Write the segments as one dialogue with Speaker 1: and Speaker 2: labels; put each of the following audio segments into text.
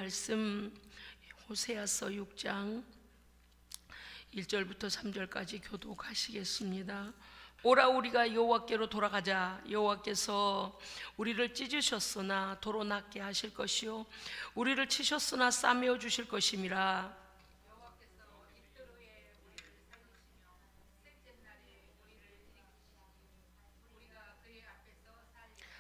Speaker 1: 말씀 호세아서 6장 1절부터 3절까지 교독하시겠습니다. 오라 우리가 여호와께로 돌아가자. 여호와께서 우리를 찢으셨으나 도로 낫게 하실 것이요 우리를 치셨으나 싸매어 주실 것임이라.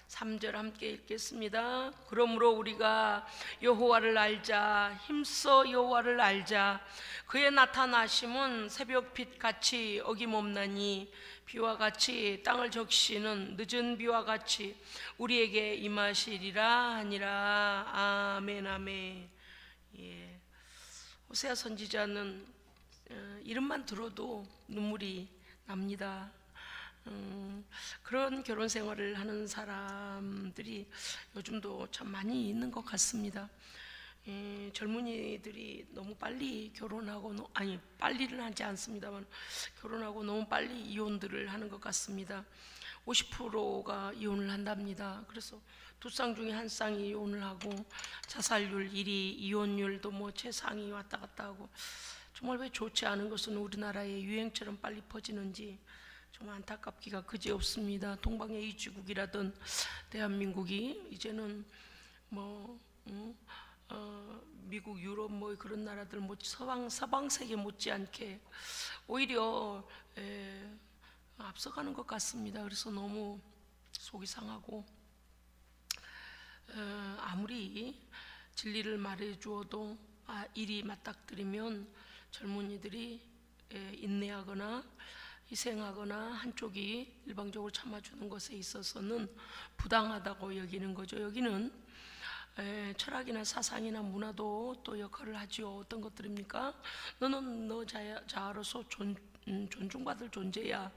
Speaker 1: 3절 함께 읽겠습니다. 그러므로 우리가 여호와를 알자. 힘써 여호와를 알자. 그의 나타나심은 새벽빛 같이 어김없나니 비와 같이 땅을 적시는 늦은 비와 같이 우리에게 임하시리라 하니라. 아멘 아멘. 예. 호세아 선지자는 이름만 들어도 눈물이 납니다. 그런 결혼 생활을 하는 사람들이 요즘도 참 많이 있는 것 같습니다. 젊은이들이 너무 빨리 결혼하고, 아니 빨리는 하지 않습니다만 결혼하고 너무 빨리 이혼들을 하는 것 같습니다. 50%가 이혼을 한답니다. 그래서 두 쌍 중에 한 쌍이 이혼을 하고 자살률 1위, 이혼율도 뭐 최상위 왔다 갔다 하고, 정말 왜 좋지 않은 것은 우리나라의 유행처럼 빨리 퍼지는지 정말 안타깝기가 그지없습니다. 동방의 이주국이라던 대한민국이 이제는 뭐 미국, 유럽 뭐 그런 나라들 뭐 서방 세계 못지않게 오히려 앞서가는 것 같습니다. 그래서 너무 속이 상하고, 아무리 진리를 말해 주어도 일이 맞닥뜨리면 젊은이들이 인내하거나 희생하거나 한쪽이 일방적으로 참아주는 것에 있어서는 부당하다고 여기는 거죠. 여기는 철학이나 사상이나 문화도 또 역할을 하죠. 어떤 것들입니까? 너는 너 자아로서 존중받을 존재야.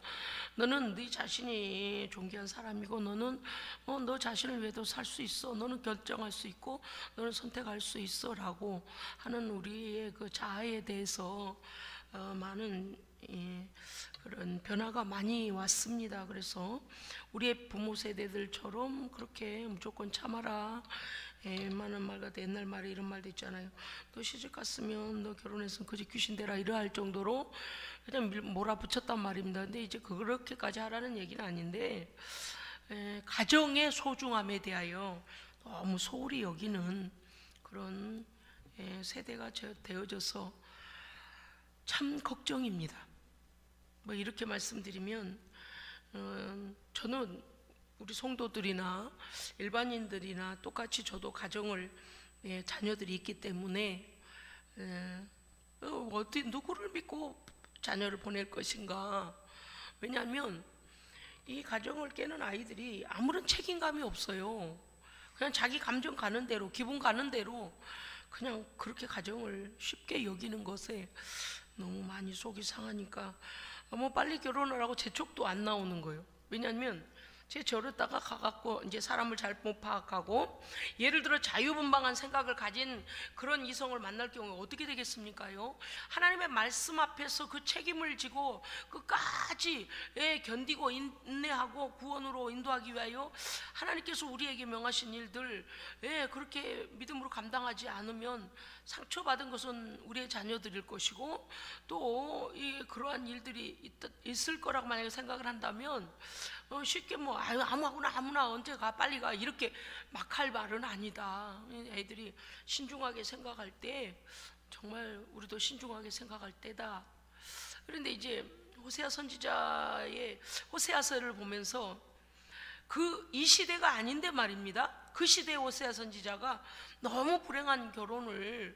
Speaker 1: 너는 네 자신이 존귀한 사람이고, 너는 너 자신을 위해도 살 수 있어. 너는 결정할 수 있고, 너는 선택할 수 있어 라고 하는 우리의 그 자아에 대해서 많은 그런 변화가 많이 왔습니다. 그래서 우리의 부모 세대들처럼 그렇게 무조건 참아라, 많은 말 같아. 옛날 말에 이런 말도 있잖아요. 너 시집 갔으면 너 결혼했으면 그저 귀신 되라 이러할 정도로 그냥 몰아붙였단 말입니다. 근데 이제 그렇게까지 하라는 얘기는 아닌데, 가정의 소중함에 대하여 너무 소홀히 여기는 그런 세대가 되어져서 참 걱정입니다. 뭐 이렇게 말씀드리면, 저는 우리 성도들이나 일반인들이나 똑같이 저도 가정을, 자녀들이 있기 때문에 어디 누구를 믿고 자녀를 보낼 것인가. 왜냐하면 이 가정을 깨는 아이들이 아무런 책임감이 없어요. 그냥 자기 감정 가는 대로, 기분 가는 대로 그냥 그렇게 가정을 쉽게 여기는 것에 너무 많이 속이 상하니까 뭐 빨리 결혼을 하고 재촉도 안 나오는 거예요. 왜냐하면 제 저러다가 가갖고 이제 사람을 잘못 파악하고, 예를 들어 자유분방한 생각을 가진 그런 이성을 만날 경우에 어떻게 되겠습니까요? 하나님의 말씀 앞에서 그 책임을 지고 끝까지 견디고 인내하고 구원으로 인도하기 위하여 하나님께서 우리에게 명하신 일들 그렇게 믿음으로 감당하지 않으면 상처받은 것은 우리의 자녀들일 것이고, 또 그러한 일들이 있을 거라고 만약에 생각을 한다면 쉽게 뭐 아무나 언제 가 빨리 가 이렇게 막 할 말은 아니다. 애들이 신중하게 생각할 때 정말 우리도 신중하게 생각할 때다. 그런데 이제 호세아 선지자의 호세아서를 보면서 이 시대가 아닌데 말입니다. 그 시대의 호세아 선지자가 너무 불행한 결혼을,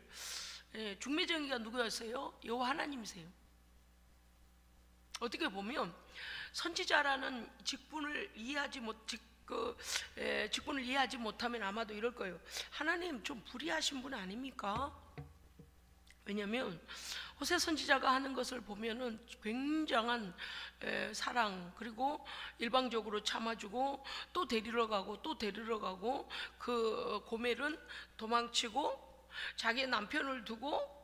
Speaker 1: 중매정이가 누구였어요? 여호와 하나님이세요. 어떻게 보면 선지자라는 직분을 이해하지 못하면 아마도 이럴 거예요. 하나님 좀 불의하신 분 아닙니까? 왜냐하면 호세아 선지자가 하는 것을 보면은 굉장한 사랑, 그리고 일방적으로 참아주고 또 데리러 가고 그 고멜은 도망치고 자기의 남편을 두고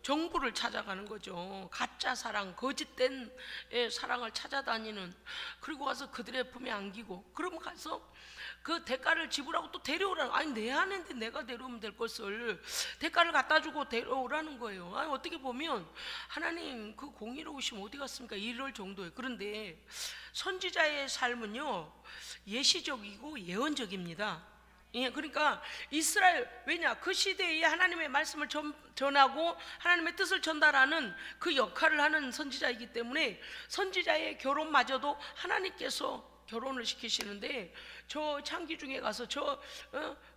Speaker 1: 정부를 찾아가는 거죠. 가짜 사랑, 거짓된 사랑을 찾아다니는, 그리고 가서 그들의 품에 안기고, 그러면 가서 그 대가를 지불하고 또 데려오라는, 아니 내 아내인데 내가 데려오면 될 것을 대가를 갖다 주고 데려오라는 거예요. 아니 어떻게 보면 하나님 그 공의로우심 어디 갔습니까? 이럴 정도예요. 그런데 선지자의 삶은요 예시적이고 예언적입니다. 예, 그러니까 이스라엘, 왜냐? 그 시대에 하나님의 말씀을 전하고 하나님의 뜻을 전달하는 그 역할을 하는 선지자이기 때문에 선지자의 결혼마저도 하나님께서 결혼을 시키시는데, 저 창기 중에 가서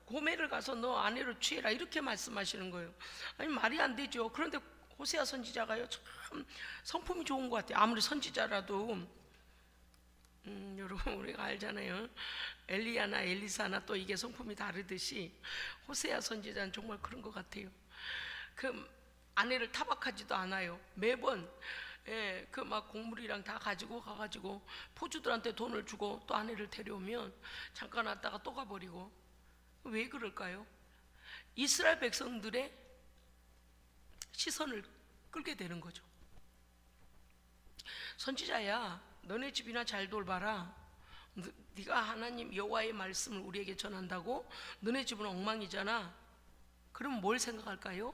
Speaker 1: 고멜을 가서 너 아내로 취해라 이렇게 말씀하시는 거예요. 아니 말이 안 되죠. 그런데 호세아 선지자가요 참 성품이 좋은 것 같아요. 아무리 선지자라도 여러분 우리가 알잖아요. 엘리야나 엘리사나 또 이게 성품이 다르듯이 호세아 선지자는 정말 그런 것 같아요. 그 아내를 타박하지도 않아요. 매번 그 막 곡물이랑 다 가지고 가가지고 포주들한테 돈을 주고 또 아내를 데려오면 잠깐 왔다가 또 가버리고. 왜 그럴까요? 이스라엘 백성들의 시선을 끌게 되는 거죠. 선지자야, 너네 집이나 잘 돌봐라. 네가 하나님 여호와의 말씀을 우리에게 전한다고? 너네 집은 엉망이잖아. 그럼 뭘 생각할까요?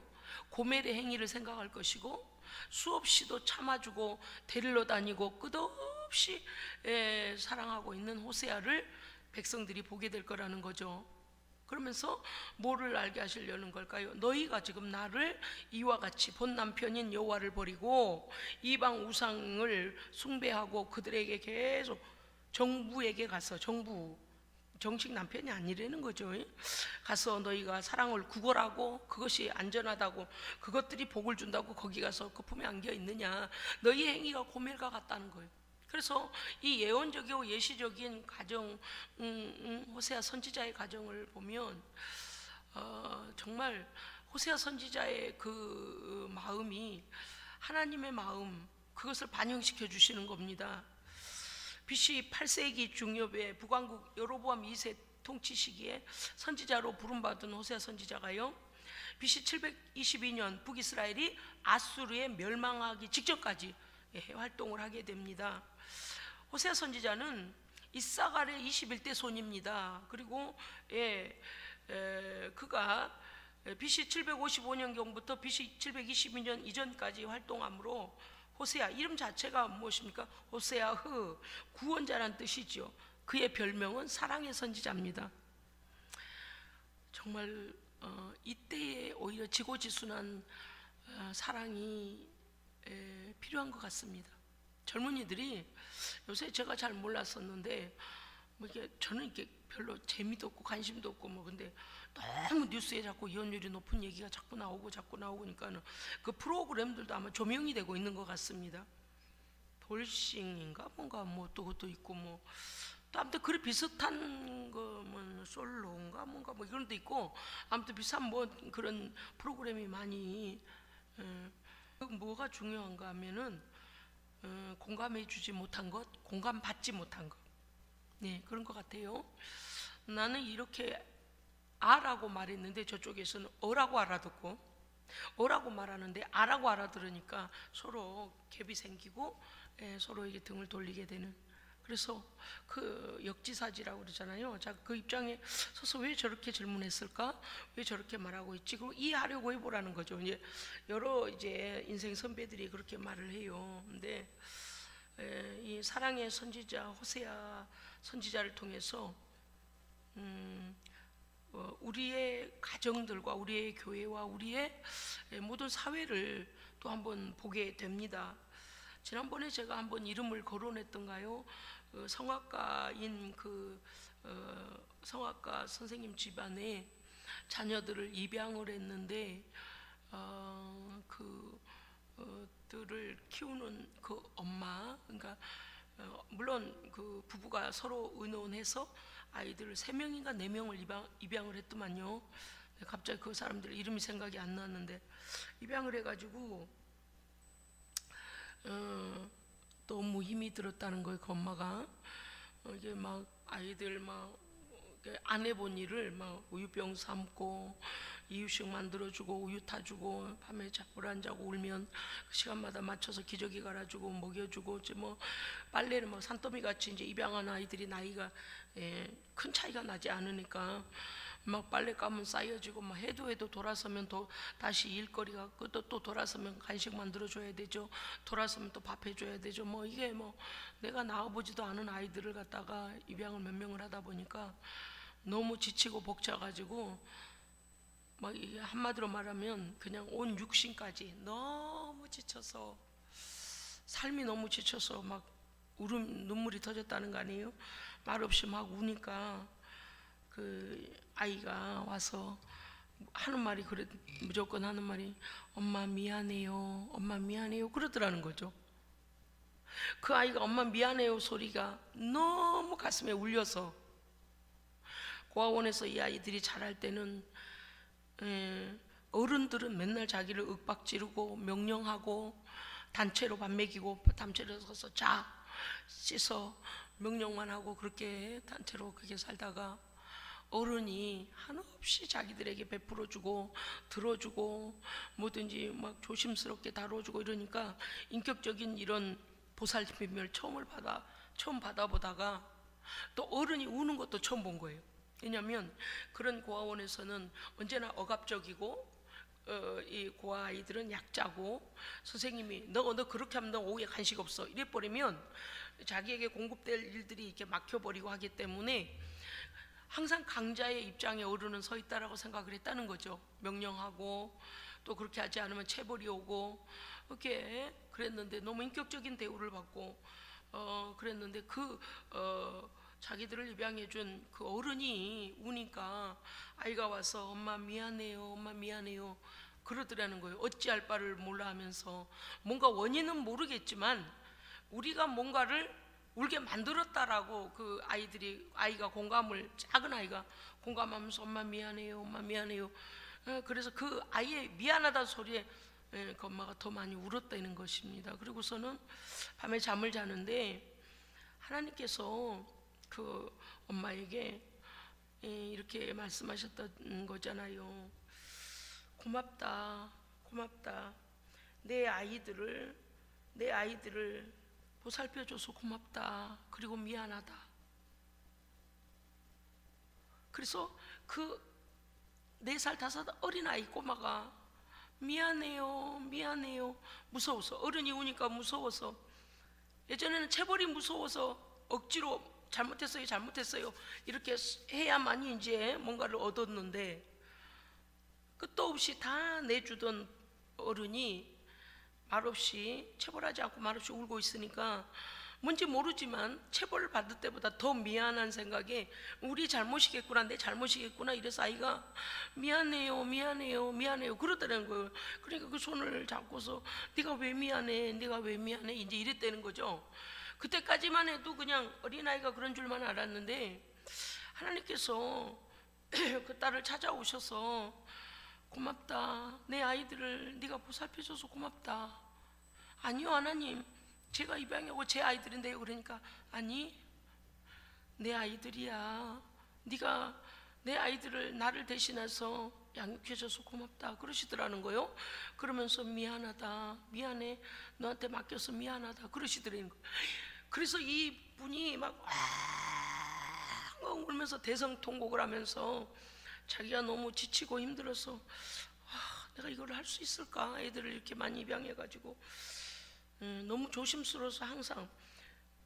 Speaker 1: 고멜의 행위를 생각할 것이고, 수없이도 참아주고 데리러 다니고 끝없이 사랑하고 있는 호세아를 백성들이 보게 될 거라는 거죠. 그러면서 뭐를 알게 하시려는 걸까요? 너희가 지금 나를 이와 같이 본 남편인 여호와를 버리고 이방 우상을 숭배하고 그들에게 계속 정부에게 가서, 정식 남편이 아니라는 거죠. 가서 너희가 사랑을 구걸하고 그것이 안전하다고, 그것들이 복을 준다고 거기 가서 그 품에 안겨 있느냐. 너희 행위가 고멜과 같다는 거예요. 그래서 이 예언적이고 예시적인 가정, 호세아 선지자의 가정을 보면 정말 호세아 선지자의 그 마음이 하나님의 마음, 그것을 반영시켜 주시는 겁니다. BC 8세기 중엽에 북왕국 여로보암 2세 통치 시기에 선지자로 부름받은 호세아 선지자가요, BC 722년 북이스라엘이 아수르에 멸망하기 직전까지 활동을 하게 됩니다. 호세아 선지자는 이사갈의 21대 손입니다. 그리고 그가 BC 755년경부터 BC 722년 이전까지 활동함으로 호세아, 이름 자체가 무엇입니까? 호세아흐, 구원자란 뜻이죠. 그의 별명은 사랑의 선지자입니다. 정말 이때에 오히려 지고지순한 사랑이 필요한 것 같습니다. 젊은이들이 요새 제가 잘 몰랐었는데 저는 이렇게 별로 재미도 없고 관심도 없고 근데 너무 뉴스에 자꾸 이혼율이 높은 얘기가 자꾸 나오니까는 그 프로그램들도 아마 조명이 되고 있는 것 같습니다. 돌싱인가 뭔가 또 그것도 있고 또 아무튼 그런 비슷한 거 솔로인가 뭔가 이런 데 있고, 아무튼 비슷한 그런 프로그램이 많이 뭐가 중요한가 하면은 공감해 주지 못한 것, 공감받지 못한 것, 그런 것 같아요. 나는 이렇게 아라고 말했는데 저쪽에서는 어라고 알아듣고, 어라고 말하는데 아라고 알아들으니까 서로 갭이 생기고 서로에게 등을 돌리게 되는, 그래서 그 역지사지라고 그러잖아요. 자, 그 입장에 서서 왜 저렇게 질문했을까? 왜 저렇게 말하고 있지? 그리고 이해하려고 해보라는 거죠. 여러 인생 선배들이 그렇게 말을 해요. 근데 이 사랑의 선지자 호세아 선지자를 통해서 우리의 가정들과 우리의 교회와 우리의 모든 사회를 또 한번 보게 됩니다. 지난번에 제가 한번 이름을 거론했던가요? 성악가인 성악가 선생님 집안에 자녀들을 입양을 했는데 그들을 키우는 그 엄마, 그러니까 물론 그 부부가 서로 의논해서 아이들 3명인가 4명을 입양을 했더만요. 갑자기 그 사람들 이름이 생각이 안 났는데 입양을 해가지고 너무 힘이 들었다는 거예요. 그 엄마가 이게 아이들 안 해본 일을 막 우유병 삶고 이유식 만들어주고 우유 타주고 밤에 잠을 안 자고 울면 그 시간마다 맞춰서 기저귀 갈아주고 먹여주고 이제 뭐 빨래를 막 산더미 같이 이제 입양한 아이들이 나이가 큰 차이가 나지 않으니까 막 빨래 가면 쌓여지고 막 해도 돌아서면 또 다시 일거리가 또 돌아서면 간식 만들어줘야 되죠. 돌아서면 또 밥 해줘야 되죠. 뭐 이게 뭐 내가 낳아보지도 않은 아이들을 갖다가 입양을 몇 명을 하다 보니까 너무 지치고 벅차가지고 막 이게 한마디로 말하면 그냥 온 육신까지 너무 지쳐서 삶이 너무 지쳐서 막 눈물이 터졌다는 거 아니에요? 말없이 막 우니까 그 아이가 와서 하는 말이 그래, 무조건 하는 말이 엄마 미안해요, 엄마 미안해요 그러더라는 거죠. 그 아이가 엄마 미안해요 소리가 너무 가슴에 울려서 고아원에서 이 아이들이 자랄 때는 어른들은 맨날 자기를 윽박지르고 명령하고 단체로 밥 먹이고 단체로 서서 자 씻어 명령만 하고 그렇게 단체로 그렇게 살다가 어른이 한없이 자기들에게 베풀어주고 들어주고 뭐든지 막 조심스럽게 다뤄주고 이러니까 인격적인 이런 보살핌을 처음 받아보다가 또 어른이 우는 것도 처음 본 거예요. 왜냐하면 그런 고아원에서는 언제나 억압적이고 이 고아 아이들은 약자고 선생님이 너 그렇게 하면 너 오후에 간식 없어 이래버리면 자기에게 공급될 일들이 이렇게 막혀버리고 하기 때문에 항상 강자의 입장에 어른은 서 있다라고 생각을 했다는 거죠. 명령하고 또 그렇게 하지 않으면 체벌이 오고 이렇게 그랬는데 너무 인격적인 대우를 받고 그랬는데 자기들을 입양해준 그 어른이 우니까 아이가 와서 엄마 미안해요, 엄마 미안해요 그러더라는 거예요. 어찌할 바를 몰라 하면서 뭔가 원인은 모르겠지만 우리가 뭔가를 울게 만들었다라고 그 아이가 작은 아이가 공감하면서 엄마 미안해요, 엄마 미안해요. 그래서 그 아이의 미안하다 소리에 그 엄마가 더 많이 울었다는 것입니다. 그리고서는 밤에 잠을 자는데 하나님께서 그 엄마에게 이렇게 말씀하셨던 거잖아요. 고맙다, 고맙다. 내 아이들을 보살펴줘서 고맙다. 그리고 미안하다. 그래서 그 4살 5살 어린아이 꼬마가 미안해요, 미안해요 무서워서 어른이 우니까 무서워서 예전에는 체벌이 무서워서 억지로 잘못했어요 이렇게 해야만이 이제 뭔가를 얻었는데 끝도 없이 다 내주던 어른이 말없이 체벌하지 않고 말없이 울고 있으니까 뭔지 모르지만 체벌을 받을 때보다 더 미안한 생각에 우리 잘못이겠구나, 내 잘못이겠구나 이래서 아이가 미안해요, 미안해요, 미안해요 그러더라는 거예요. 그러니까 그 손을 잡고서 네가 왜 미안해, 네가 왜 미안해 이제 이랬다는 거죠. 그때까지만 해도 그냥 어린아이가 그런 줄만 알았는데 하나님께서 그 딸을 찾아오셔서 고맙다, 내 아이들을 네가 보살펴줘서 고맙다. 아니요 하나님, 제가 입양하고 제 아이들인데요. 그러니까 아니, 내 아이들이야. 네가 내 아이들을 나를 대신해서 양육해줘서 고맙다 그러시더라는 거요. 그러면서 미안하다, 미안해, 너한테 맡겨서 미안하다 그러시더라는 거예요. 그래서 이 분이 막 울면서 대성통곡을 하면서 자기가 너무 지치고 힘들어서 내가 이걸 할 수 있을까? 애들을 이렇게 많이 입양해가지고 너무 조심스러워서 항상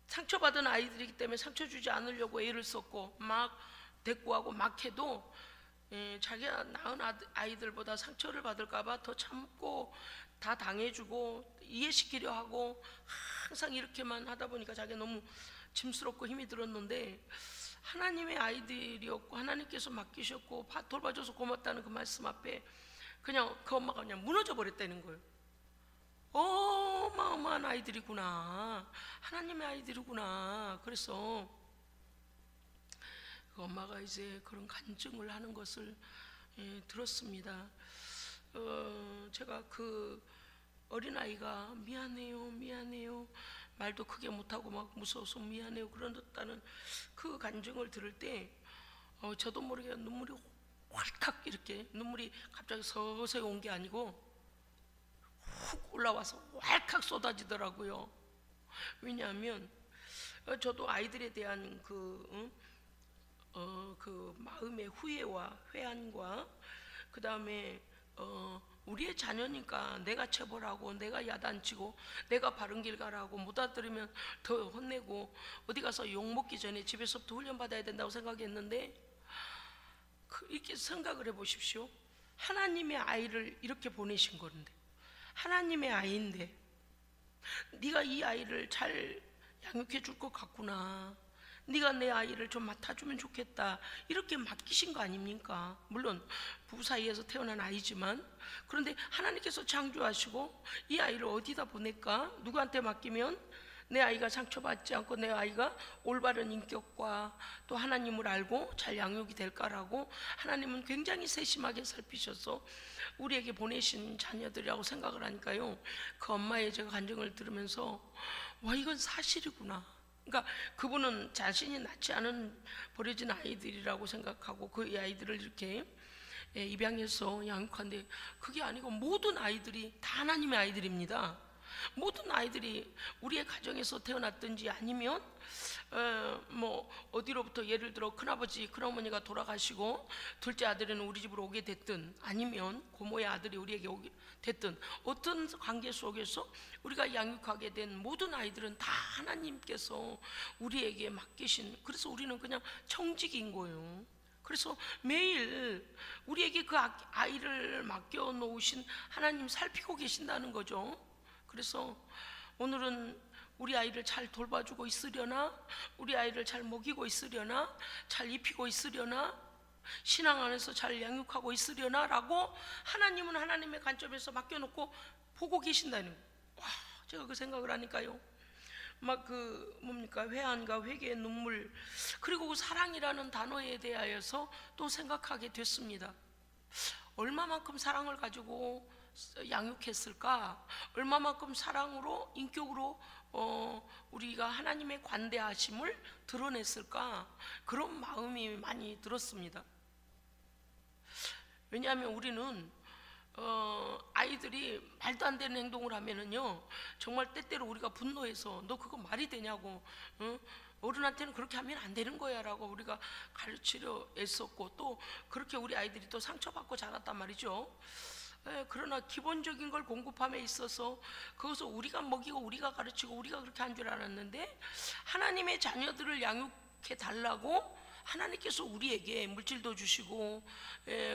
Speaker 1: 상처받은 아이들이기 때문에 상처 주지 않으려고 애를 썼고 막 대꾸하고 막 해도 자기가 낳은 아이들보다 상처를 받을까봐 더 참고 다 당해주고 이해시키려 하고 항상 이렇게만 하다 보니까 자기가 너무 짐스럽고 힘이 들었는데 하나님의 아이들이었고 하나님께서 맡기셨고 돌봐줘서 고맙다는 그 말씀 앞에 그냥 그 엄마가 그냥 무너져 버렸다는 거예요. 어마어마한 아이들이구나, 하나님의 아이들이구나. 그래서 그 엄마가 이제 그런 간증을 하는 것을 들었습니다. 제가 그 어린아이가 미안해요, 미안해요 말도 크게 못하고 막 무서워서 미안해요 그런다는 그 간증을 들을 때 저도 모르게 눈물이 활칵 이렇게 눈물이 갑자기 서서히 온 게 아니고 훅 올라와서 활칵 쏟아지더라고요. 왜냐하면 저도 아이들에 대한 그 마음의 후회와 회한과 그 다음에 우리의 자녀니까 내가 체벌하고 내가 야단치고 내가 바른 길 가라고 못 알아들으면 더 혼내고 어디 가서 욕 먹기 전에 집에서부터 훈련받아야 된다고 생각했는데 이렇게 생각을 해보십시오. 하나님의 아이를 이렇게 보내신 건데, 하나님의 아이인데 네가 이 아이를 잘 양육해 줄 것 같구나, 네가 내 아이를 좀 맡아주면 좋겠다, 이렇게 맡기신 거 아닙니까? 물론 부부 사이에서 태어난 아이지만, 그런데 하나님께서 창조하시고 이 아이를 어디다 보낼까? 누구한테 맡기면 내 아이가 상처받지 않고 내 아이가 올바른 인격과 또 하나님을 알고 잘 양육이 될까라고 하나님은 굉장히 세심하게 살피셔서 우리에게 보내신 자녀들이라고 생각을 하니까요, 그 엄마의 제가 간증을 들으면서 와, 이건 사실이구나. 그러니까 그분은 자신이 낳지 않은 버려진 아이들이라고 생각하고 그 아이들을 이렇게 입양해서 양육하는데, 그게 아니고 모든 아이들이 다 하나님의 아이들입니다. 모든 아이들이 우리의 가정에서 태어났든지 아니면 뭐 어디로부터, 예를 들어 큰아버지 큰어머니가 돌아가시고 둘째 아들은 우리 집으로 오게 됐든 아니면 고모의 아들이 우리에게 오게 됐든 어떤 관계 속에서 우리가 양육하게 된 모든 아이들은 다 하나님께서 우리에게 맡기신, 그래서 우리는 그냥 청직인 거예요. 그래서 매일 우리에게 그 아이를 맡겨 놓으신 하나님 살피고 계신다는 거죠. 그래서 오늘은 우리 아이를 잘 돌봐주고 있으려나, 우리 아이를 잘 먹이고 있으려나, 잘 입히고 있으려나, 신앙 안에서 잘 양육하고 있으려나 라고 하나님은 하나님의 관점에서 맡겨놓고 보고 계신다는 거예요. 와, 제가 그 생각을 하니까요, 막 그 뭡니까, 회한과 회개의 눈물, 그리고 그 사랑이라는 단어에 대하여서 또 생각하게 됐습니다. 얼마만큼 사랑을 가지고 양육했을까? 얼마만큼 사랑으로, 인격으로 우리가 하나님의 관대하심을 드러냈을까? 그런 마음이 많이 들었습니다. 왜냐하면 우리는 아이들이 말도 안 되는 행동을 하면은요, 정말 때때로 우리가 분노해서 너 그거 말이 되냐고, 어른한테는 그렇게 하면 안 되는 거야 라고 우리가 가르치려 애썼고, 또 그렇게 우리 아이들이 또 상처받고 자랐단 말이죠. 그러나 기본적인 걸 공급함에 있어서 그것을 우리가 먹이고 우리가 가르치고 우리가 그렇게 한 줄 알았는데, 하나님의 자녀들을 양육해 달라고 하나님께서 우리에게 물질도 주시고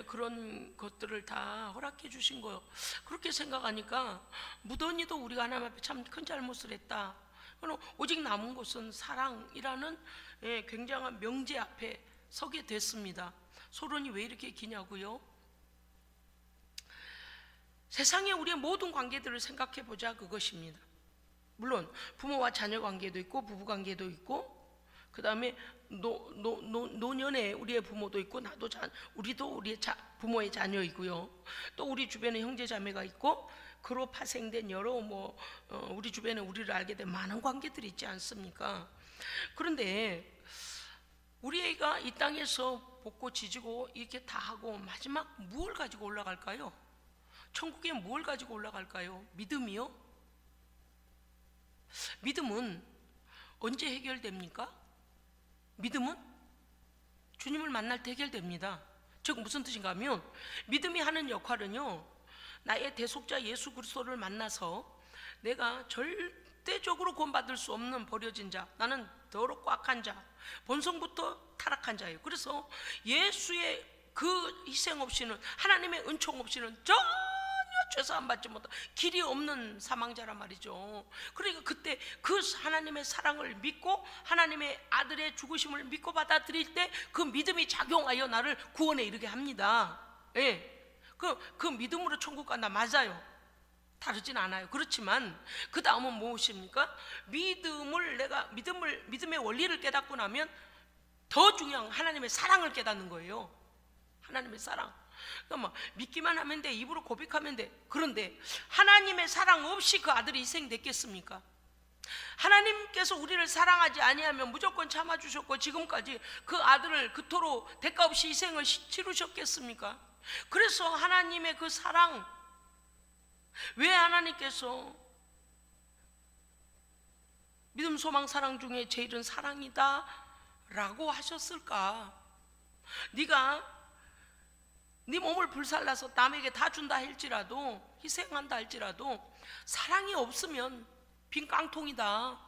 Speaker 1: 그런 것들을 다 허락해 주신 거예요. 그렇게 생각하니까 무던히도 우리가 하나님 앞에 참 큰 잘못을 했다. 오직 남은 것은 사랑이라는 굉장한 명제 앞에 서게 됐습니다. 소론이 왜 이렇게 기냐고요? 세상에 우리의 모든 관계들을 생각해 보자, 그것입니다. 물론 부모와 자녀 관계도 있고 부부 관계도 있고, 그 다음에 노년에 우리의 부모도 있고, 우리도 우리의 부모의 자녀이고요. 또 우리 주변에 형제 자매가 있고, 그로 파생된 여러 우리 주변에 우리를 알게 된 많은 관계들이 있지 않습니까? 그런데 우리 애가 이 땅에서 볶고 지지고 이렇게 다 하고 마지막 무엇을 가지고 올라갈까요? 천국에 뭘 가지고 올라갈까요? 믿음이요? 믿음은 언제 해결됩니까? 믿음은 주님을 만날 때 해결됩니다. 즉 무슨 뜻인가 하면, 믿음이 하는 역할은요, 나의 대속자 예수 그리스도를 만나서 내가 절대적으로 구원받을 수 없는 버려진 자, 나는 더럽고 악한 자, 본성부터 타락한 자예요. 그래서 예수의 그 희생 없이는, 하나님의 은총 없이는 전혀 죄사함 받지 못한 길이 없는 사망자란 말이죠. 그러니까 그때 그 하나님의 사랑을 믿고 하나님의 아들의 죽으심을 믿고 받아들일 때 그 믿음이 작용하여 나를 구원에 이르게 합니다. 예. 그 믿음으로 천국 간다, 맞아요. 다르진 않아요. 그렇지만 그 다음은 무엇입니까? 믿음의 원리를 깨닫고 나면 더 중요한 하나님의 사랑을 깨닫는 거예요. 하나님의 사랑. 그러니까 믿기만 하면 돼, 입으로 고백하면 돼. 그런데 하나님의 사랑 없이 그 아들이 희생됐겠습니까? 하나님께서 우리를 사랑하지 아니하면 무조건 참아주셨고 지금까지 그 아들을 그토록 대가 없이 희생을 치르셨겠습니까? 그래서 하나님의 그 사랑, 왜 하나님께서 믿음, 소망, 사랑 중에 제일은 사랑이다 라고 하셨을까? 네가 네 몸을 불살라서 남에게 다 준다 할지라도, 희생한다 할지라도 사랑이 없으면 빈 깡통이다.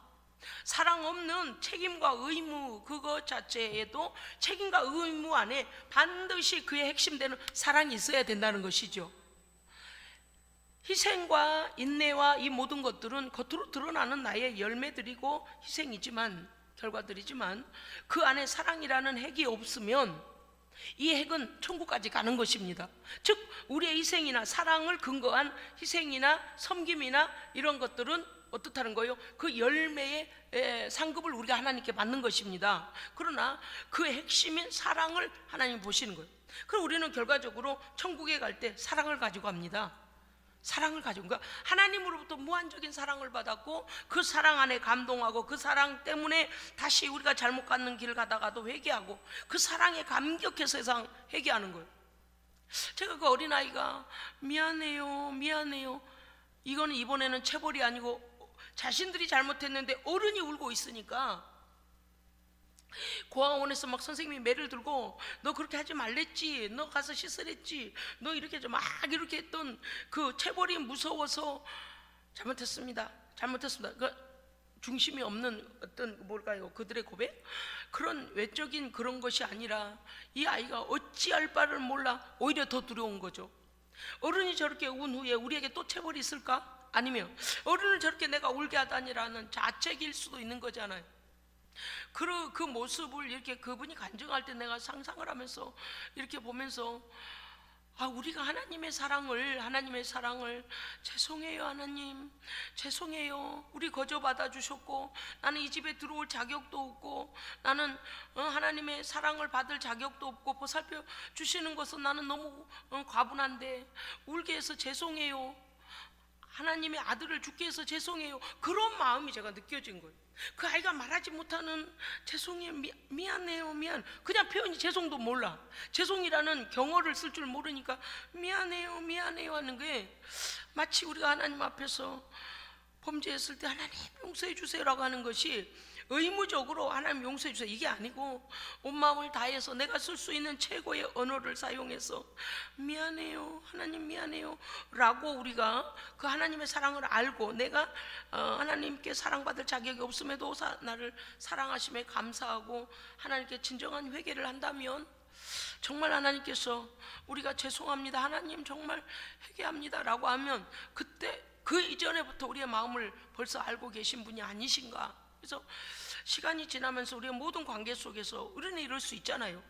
Speaker 1: 사랑 없는 책임과 의무, 그것 자체에도 책임과 의무 안에 반드시 그의 핵심되는 사랑이 있어야 된다는 것이죠. 희생과 인내와 이 모든 것들은 겉으로 드러나는 나의 열매들이고 희생이지만, 결과들이지만 그 안에 사랑이라는 핵이 없으면 이 핵은 천국까지 가는 것입니다. 즉 우리의 희생이나 사랑을 근거한 희생이나 섬김이나 이런 것들은 어떻다는 거예요? 그 열매의 상급을 우리가 하나님께 받는 것입니다. 그러나 그 핵심인 사랑을 하나님 보시는 거예요. 그럼 우리는 결과적으로 천국에 갈 때 사랑을 가지고 갑니다. 사랑을 가지고, 그러니까 하나님으로부터 무한적인 사랑을 받았고 그 사랑 안에 감동하고 그 사랑 때문에 다시 우리가 잘못 가는 길 가다가도 회개하고 그 사랑에 감격해서 세상 회개하는 거예요. 제가 그 어린아이가 미안해요 미안해요, 이거는 이번에는 체벌이 아니고 자신들이 잘못했는데 어른이 울고 있으니까 고아원에서 막 선생님이 매를 들고 너 그렇게 하지 말랬지, 너 가서 씻으랬지, 너 이렇게 좀 막 이렇게 했던 그 체벌이 무서워서 잘못했습니다 그 중심이 없는 어떤 뭘까요? 그들의 고백? 그런 외적인 그런 것이 아니라 이 아이가 어찌할 바를 몰라 오히려 더 두려운 거죠. 어른이 저렇게 운 후에 우리에게 또 체벌이 있을까? 아니면 어른을 저렇게 내가 울게 하다니라는 자책일 수도 있는 거잖아요. 그 모습을 이렇게 그분이 간증할 때 내가 상상을 하면서 이렇게 보면서 우리가 하나님의 사랑을 죄송해요 하나님, 죄송해요, 우리 거저 받아주셨고 나는 이 집에 들어올 자격도 없고 나는 하나님의 사랑을 받을 자격도 없고 보살펴 주시는 것은 나는 너무 과분한데 울게 해서 죄송해요, 하나님의 아들을 죽게 해서 죄송해요, 그런 마음이 제가 느껴진 거예요. 그 아이가 말하지 못하는 죄송해요, 미안해요, 그냥 표현이 죄송도 몰라. 죄송이라는 경어를 쓸 줄 모르니까 미안해요 하는 게 마치 우리가 하나님 앞에서 범죄했을 때 하나님 용서해 주세요라고 하는 것이 의무적으로 하나님 용서해 주세요 이게 아니고 온 마음을 다해서 내가 쓸 수 있는 최고의 언어를 사용해서 미안해요 하나님, 미안해요 라고 우리가 그 하나님의 사랑을 알고 내가 하나님께 사랑받을 자격이 없음에도 나를 사랑하심에 감사하고 하나님께 진정한 회개를 한다면 정말 하나님께서 우리가 죄송합니다 하나님 정말 회개합니다 라고 하면 그때 그 이전에부터 우리의 마음을 벌써 알고 계신 분이 아니신가. 그래서 시간이 지나면서 우리의 모든 관계 속에서 우리는 이럴 수 있잖아요.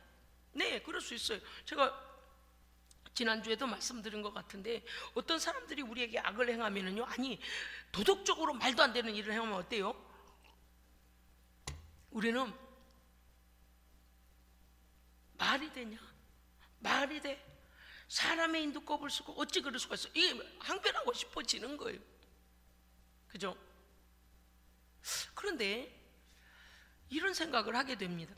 Speaker 1: 네, 그럴 수 있어요. 제가 지난주에도 말씀드린 것 같은데 어떤 사람들이 우리에게 악을 행하면은요, 아니 도덕적으로 말도 안 되는 일을 행하면 어때요? 우리는 말이 되냐? 말이 돼? 사람의 인도 꼽을 수고 어찌 그럴 수가 있어? 이게 항변하고 싶어지는 거예요. 그죠? 그런데 이런 생각을 하게 됩니다.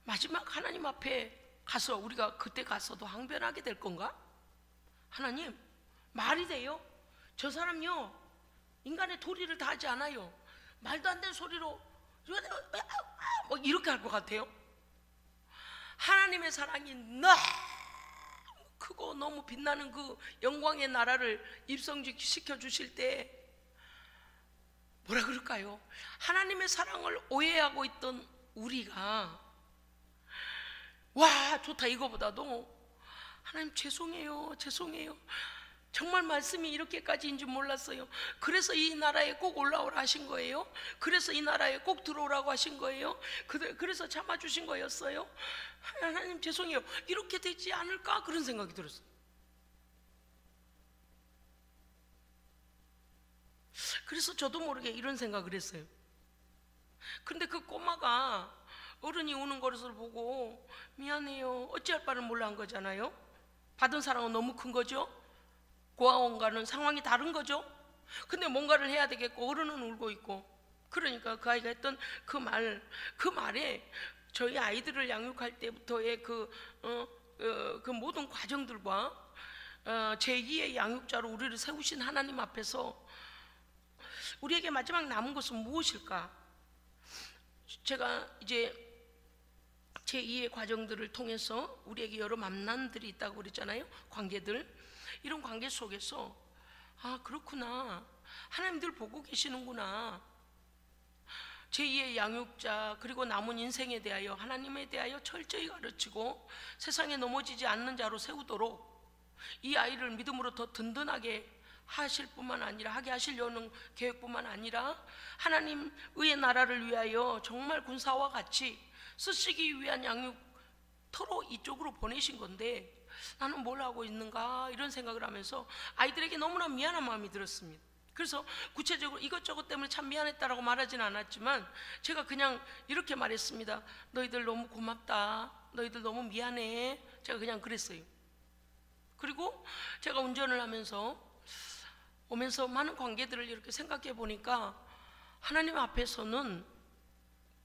Speaker 1: 마지막 하나님 앞에 가서 우리가 그때 가서도 항변하게 될 건가? 하나님, 말이 돼요? 저 사람요 인간의 도리를 다 하지 않아요. 말도 안 되는 소리로 뭐 이렇게 할 것 같아요? 하나님의 사랑이 너무 크고 너무 빛나는 그 영광의 나라를 입성시켜 주실 때 뭐라 그럴까요? 하나님의 사랑을 오해하고 있던 우리가 와 좋다 이거보다도 하나님 죄송해요 정말 말씀이 이렇게까지인 줄 몰랐어요. 그래서 이 나라에 꼭 올라오라 하신 거예요? 그래서 이 나라에 꼭 들어오라고 하신 거예요? 그래서 참아주신 거였어요? 하나님 죄송해요 이렇게 되지 않을까? 그런 생각이 들었어요. 그래서 저도 모르게 이런 생각을 했어요. 근데 그 꼬마가 어른이 우는 것을 보고 미안해요 어찌할 바를 몰라 한 거잖아요. 받은 사랑은 너무 큰 거죠. 고아원과는 상황이 다른 거죠. 근데 뭔가를 해야 되겠고 어른은 울고 있고 그러니까 그 아이가 했던 그 말에 저희 아이들을 양육할 때부터의 그 모든 과정들과 제2의 양육자로 우리를 세우신 하나님 앞에서 우리에게 마지막 남은 것은 무엇일까? 제가 이제 제2의 과정들을 통해서 우리에게 여러 만남들이 있다고 그랬잖아요. 관계들. 이런 관계 속에서 아, 그렇구나, 하나님들 보고 계시는구나, 제2의 양육자, 그리고 남은 인생에 대하여 하나님에 대하여 철저히 가르치고 세상에 넘어지지 않는 자로 세우도록 이 아이를 믿음으로 더 든든하게 하실 뿐만 아니라, 하게 하시려는 계획뿐만 아니라 하나님의 나라를 위하여 정말 군사와 같이 쓰시기 위한 양육터로 이쪽으로 보내신 건데 나는 뭘 하고 있는가, 이런 생각을 하면서 아이들에게 너무나 미안한 마음이 들었습니다. 그래서 구체적으로 이것저것 때문에 참 미안했다라고 말하지는 않았지만 제가 그냥 이렇게 말했습니다. 너희들 너무 고맙다, 너희들 너무 미안해, 제가 그냥 그랬어요. 그리고 제가 운전을 오면서 많은 관계들을 이렇게 생각해 보니까 하나님 앞에서는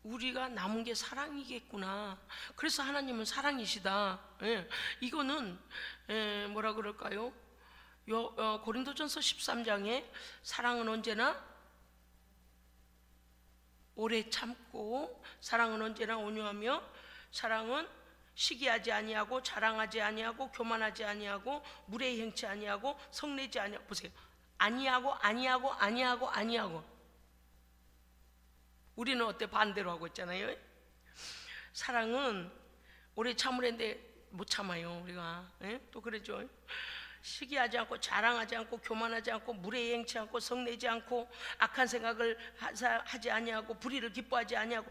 Speaker 1: 우리가 남은 게 사랑이겠구나. 그래서 하나님은 사랑이시다. 이거는 뭐라 그럴까요? 고린도전서 13장에 사랑은 언제나 오래 참고, 사랑은 언제나 온유하며, 사랑은 시기하지 아니하고, 자랑하지 아니하고, 교만하지 아니하고, 무례히 행치 아니하고, 성내지 아니하고. 보세요. 아니하고. 우리는 어때? 반대로 하고 있잖아요. 사랑은 오래 참으랬는데 못 참아요, 우리가. 또 그러죠. 시기하지 않고, 자랑하지 않고, 교만하지 않고, 무례히 행치 않고, 성내지 않고, 악한 생각을 하지 아니하고, 불의를 기뻐하지 아니하고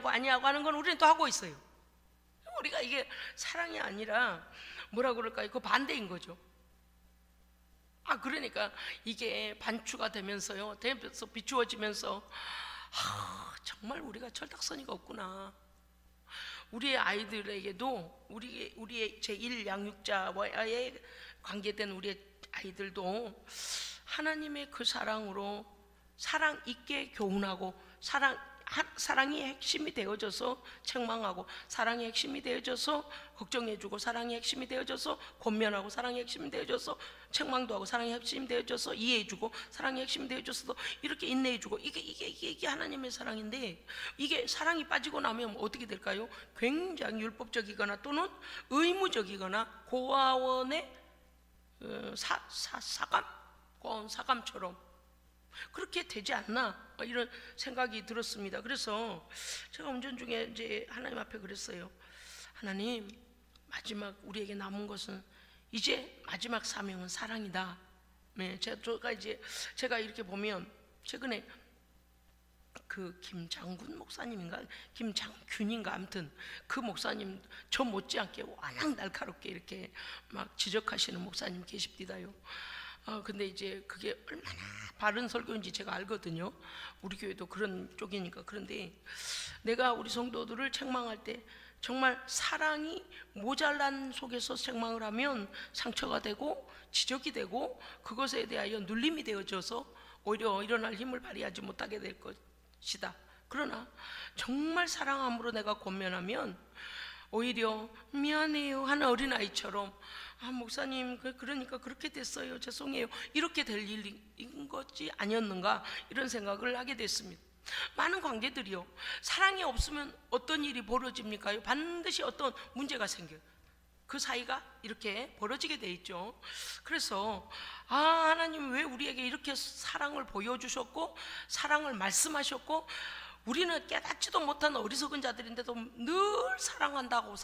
Speaker 1: 하는 건 우리는 또 하고 있어요. 우리가 이게 사랑이 아니라 뭐라 그럴까요? 그 반대인 거죠. 그러니까 이게 반추가 되면서요, 비추어지면서 정말 우리가 철딱서니가 없구나. 우리의 아이들에게도, 우리의 제1 양육자와의 관계된 우리의 아이들도 하나님의 그 사랑으로 사랑 있게 교훈하고, 사랑이 핵심이 되어져서 책망하고, 사랑이 핵심이 되어져서 걱정해주고, 사랑이 핵심이 되어져서 권면하고, 사랑이 핵심이 되어져서 책망도 하고, 사랑이 핵심이 되어져서 이해해주고, 사랑이 핵심이 되어져서 이렇게 인내해주고, 이게 하나님의 사랑인데, 이게 사랑이 빠지고 나면 어떻게 될까요? 굉장히 율법적이거나 또는 의무적이거나 고아원의 고아원 사감처럼 그렇게 되지 않나, 이런 생각이 들었습니다. 그래서 제가 운전 중에 이제 하나님 앞에 그랬어요. 하나님, 마지막 우리에게 남은 것은 이제 마지막 사명은 사랑이다. 제가 이렇게 보면 최근에 그 김장군 목사님인가 김장균인가, 아무튼 그 목사님 저 못지않게 워낙 날카롭게 이렇게 막 지적하시는 목사님 계십디다요. 근데 이제 그게 얼마나 바른 설교인지 제가 알거든요. 우리 교회도 그런 쪽이니까. 그런데 내가 우리 성도들을 책망할 때 정말 사랑이 모자란 속에서 책망을 하면 상처가 되고 지적이 되고 그것에 대하여 눌림이 되어져서 오히려 일어날 힘을 발휘하지 못하게 될 것이다. 그러나 정말 사랑함으로 내가 권면하면 오히려 미안해요 하는 어린아이처럼, 목사님 그러니까 그렇게 됐어요, 죄송해요, 이렇게 될 일인 것이 아니었는가, 이런 생각을 하게 됐습니다. 많은 관계들이요, 사랑이 없으면 어떤 일이 벌어집니까? 반드시 어떤 문제가 생겨요. 그 사이가 이렇게 벌어지게 돼 있죠. 그래서 하나님 왜 우리에게 이렇게 사랑을 보여주셨고 사랑을 말씀하셨고, 우리는 깨닫지도 못한 어리석은 자들인데도 늘 사랑한다고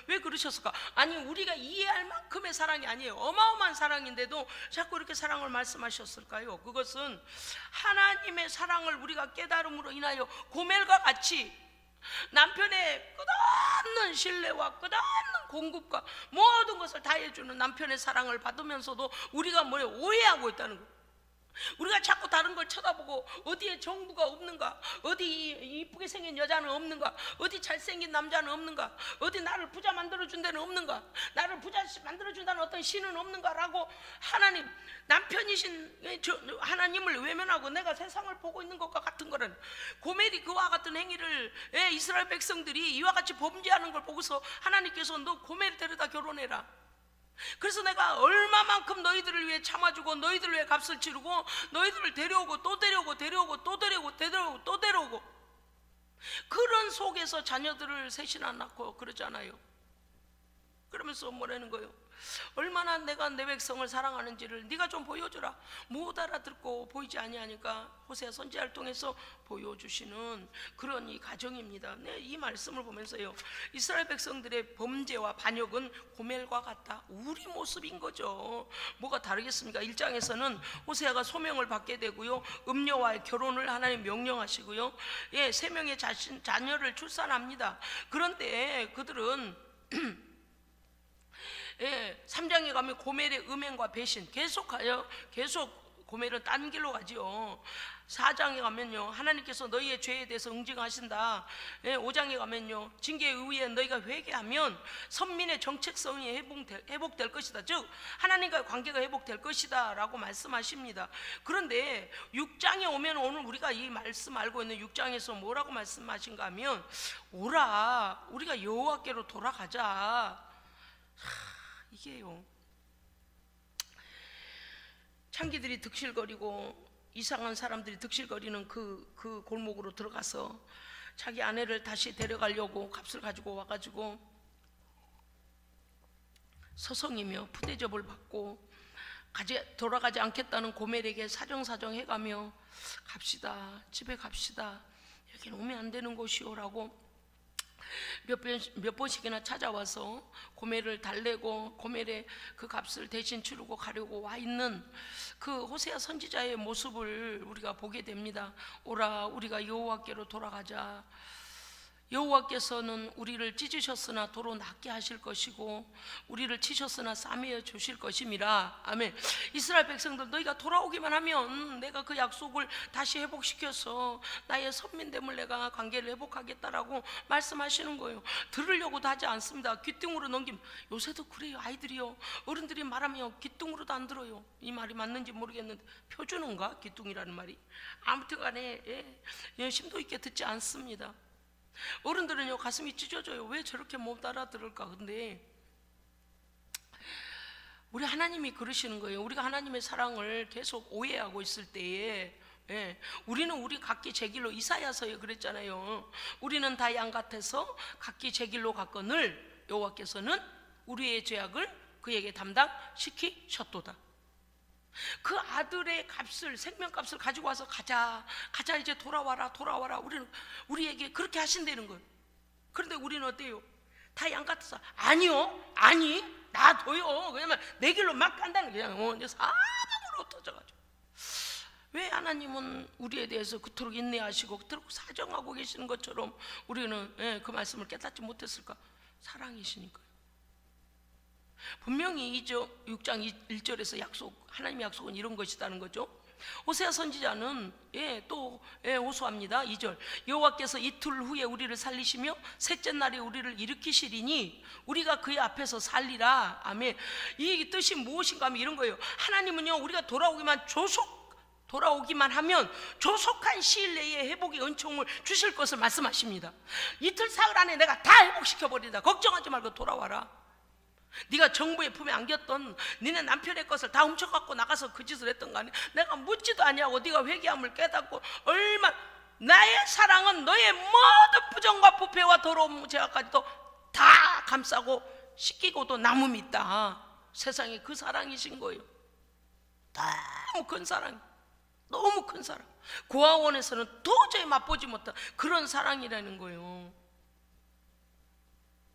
Speaker 1: 왜 그러셨을까? 아니, 우리가 이해할 만큼의 사랑이 아니에요. 어마어마한 사랑인데도 자꾸 이렇게 사랑을 말씀하셨을까요? 그것은 하나님의 사랑을 우리가 깨달음으로 인하여 고멜과 같이 남편의 끝없는 신뢰와 끝없는 공급과 모든 것을 다 해주는 남편의 사랑을 받으면서도 우리가 오해하고 있다는 거예요. 우리가 자꾸 다른 걸 쳐다보고 어디에 정부가 없는가, 어디 이쁘게 생긴 여자는 없는가, 어디 잘생긴 남자는 없는가, 어디 나를 부자 만들어준 데는 없는가, 나를 부자 만들어준다는 어떤 신은 없는가라고 하나님, 남편이신 하나님을 외면하고 내가 세상을 보고 있는 것과 같은 거는, 고멜이 그와 같은 행위를 이스라엘 백성들이 이와 같이 범죄하는 걸 보고서 하나님께서 너 고멜 데려다 결혼해라, 그래서 내가 얼마만큼 너희들을 위해 참아주고 너희들을 위해 값을 치르고 너희들을 데려오고 또 데려오고 데려오고 또 데려오고 데려오고 또 데려오고, 그런 속에서 자녀들을 셋이나 낳고 그러잖아요. 그러면서 뭐라는 거예요? 얼마나 내가 내 백성을 사랑하는지를 네가 좀 보여주라. 못 알아듣고 보이지 아니하니까 호세아 선지자를 통해서 보여주시는 그런 이 가정입니다. 네, 이 말씀을 보면서요, 이스라엘 백성들의 범죄와 반역은 고멜과 같다, 우리 모습인 거죠. 뭐가 다르겠습니까? 1장에서는 호세아가 소명을 받게 되고요, 음녀와의 결혼을 하나님 명령하시고요, 3명의 자녀를 출산합니다. 그런데 그들은 3장에 가면 고멜의 음행과 배신 계속하여 계속 고멜은 딴 길로 가지요. 4장에 가면요, 하나님께서 너희의 죄에 대해서 응징하신다. 5장에 가면요, 징계에 의해 너희가 회개하면 선민의 정체성이 회복될 것이다, 즉 하나님과의 관계가 회복될 것이다 라고 말씀하십니다. 그런데 6장에 오면 오늘 우리가 이 말씀 알고 있는 6장에서 뭐라고 말씀하신가 하면, 오라 우리가 여호와께로 돌아가자. 이게요, 창기들이 득실거리고 이상한 사람들이 득실거리는 그 골목으로 들어가서 자기 아내를 다시 데려가려고 값을 가지고 와가지고 서성이며 푸대접을 받고 돌아가지 않겠다는 고멜에게 사정사정 해가며 갑시다, 집에 갑시다, 여기는 오면 안 되는 곳이오라고 몇 번씩이나 찾아와서 고멜을 달래고 고멜의 그 값을 대신 치르고 가려고 와 있는 그 호세아 선지자의 모습을 우리가 보게 됩니다. 오라 우리가 여호와께로 돌아가자. 여호와께서는 우리를 찢으셨으나 도로 낫게 하실 것이고 우리를 치셨으나 싸매어 주실 것임이라. 아멘. 이스라엘 백성들, 너희가 돌아오기만 하면 내가 그 약속을 다시 회복시켜서 나의 선민됨을 내가 관계를 회복하겠다라고 말씀하시는 거예요. 들으려고도 하지 않습니다. 귀뚱으로 넘김. 요새도 그래요. 아이들이요, 어른들이 말하면 귀뚱으로도 안 들어요. 이 말이 맞는지 모르겠는데 표준어인가 귀뚱이라는 말이? 아무튼 간에 심도 있게 듣지 않습니다. 어른들은요, 가슴이 찢어져요. 왜 저렇게 못 알아들을까? 근데 우리 하나님이 그러시는 거예요. 우리가 하나님의 사랑을 계속 오해하고 있을 때에 우리는 우리 각기 제 길로, 이사야서에 그랬잖아요. 우리는 다 양 같아서 각기 제 길로 갔거늘 여호와께서는 우리의 죄악을 그에게 담당시키셨도다. 그 아들의 값을, 생명값을 가지고 와서 가자 이제 돌아와라 우리에게 그렇게 하신다는 거예요. 그런데 우리는 어때요? 다 양 같아서 아니요, 아니 놔둬요. 왜냐면 내 길로 막 간다는 거예요. 이제 사방으로 터져가지고. 왜 하나님은 우리에 대해서 그토록 인내하시고 그토록 사정하고 계시는 것처럼 우리는 그 말씀을 깨닫지 못했을까? 사랑이시니까요. 분명히 6장 1절에서 하나님의 약속은 이런 것이라는 거죠. 호세아 선지자는 또 호소합니다. 2절, 여호와께서 이틀 후에 우리를 살리시며 셋째 날에 우리를 일으키시리니 우리가 그의 앞에서 살리라. 아멘. 이 뜻이 무엇인가 하면 이런 거예요. 하나님은요, 우리가 돌아오기만 하면 조속한 시일 내에 회복의 은총을 주실 것을 말씀하십니다. 이틀 사흘 안에 내가 다 회복시켜버린다. 걱정하지 말고 돌아와라. 네가 정부의 품에 안겼던 니네 남편의 것을 다 훔쳐갖고 나가서 그 짓을 했던 거 아니야? 내가 묻지도 아니하고 네가 회개함을 깨닫고 나의 사랑은 너의 모든 부정과 부패와 더러운 죄악까지도 다 감싸고 씻기고도 남음이 있다. 세상에 그 사랑이신 거예요. 너무 큰 사랑, 너무 큰 사랑. 고아원에서는 도저히 맛보지 못한 그런 사랑이라는 거예요.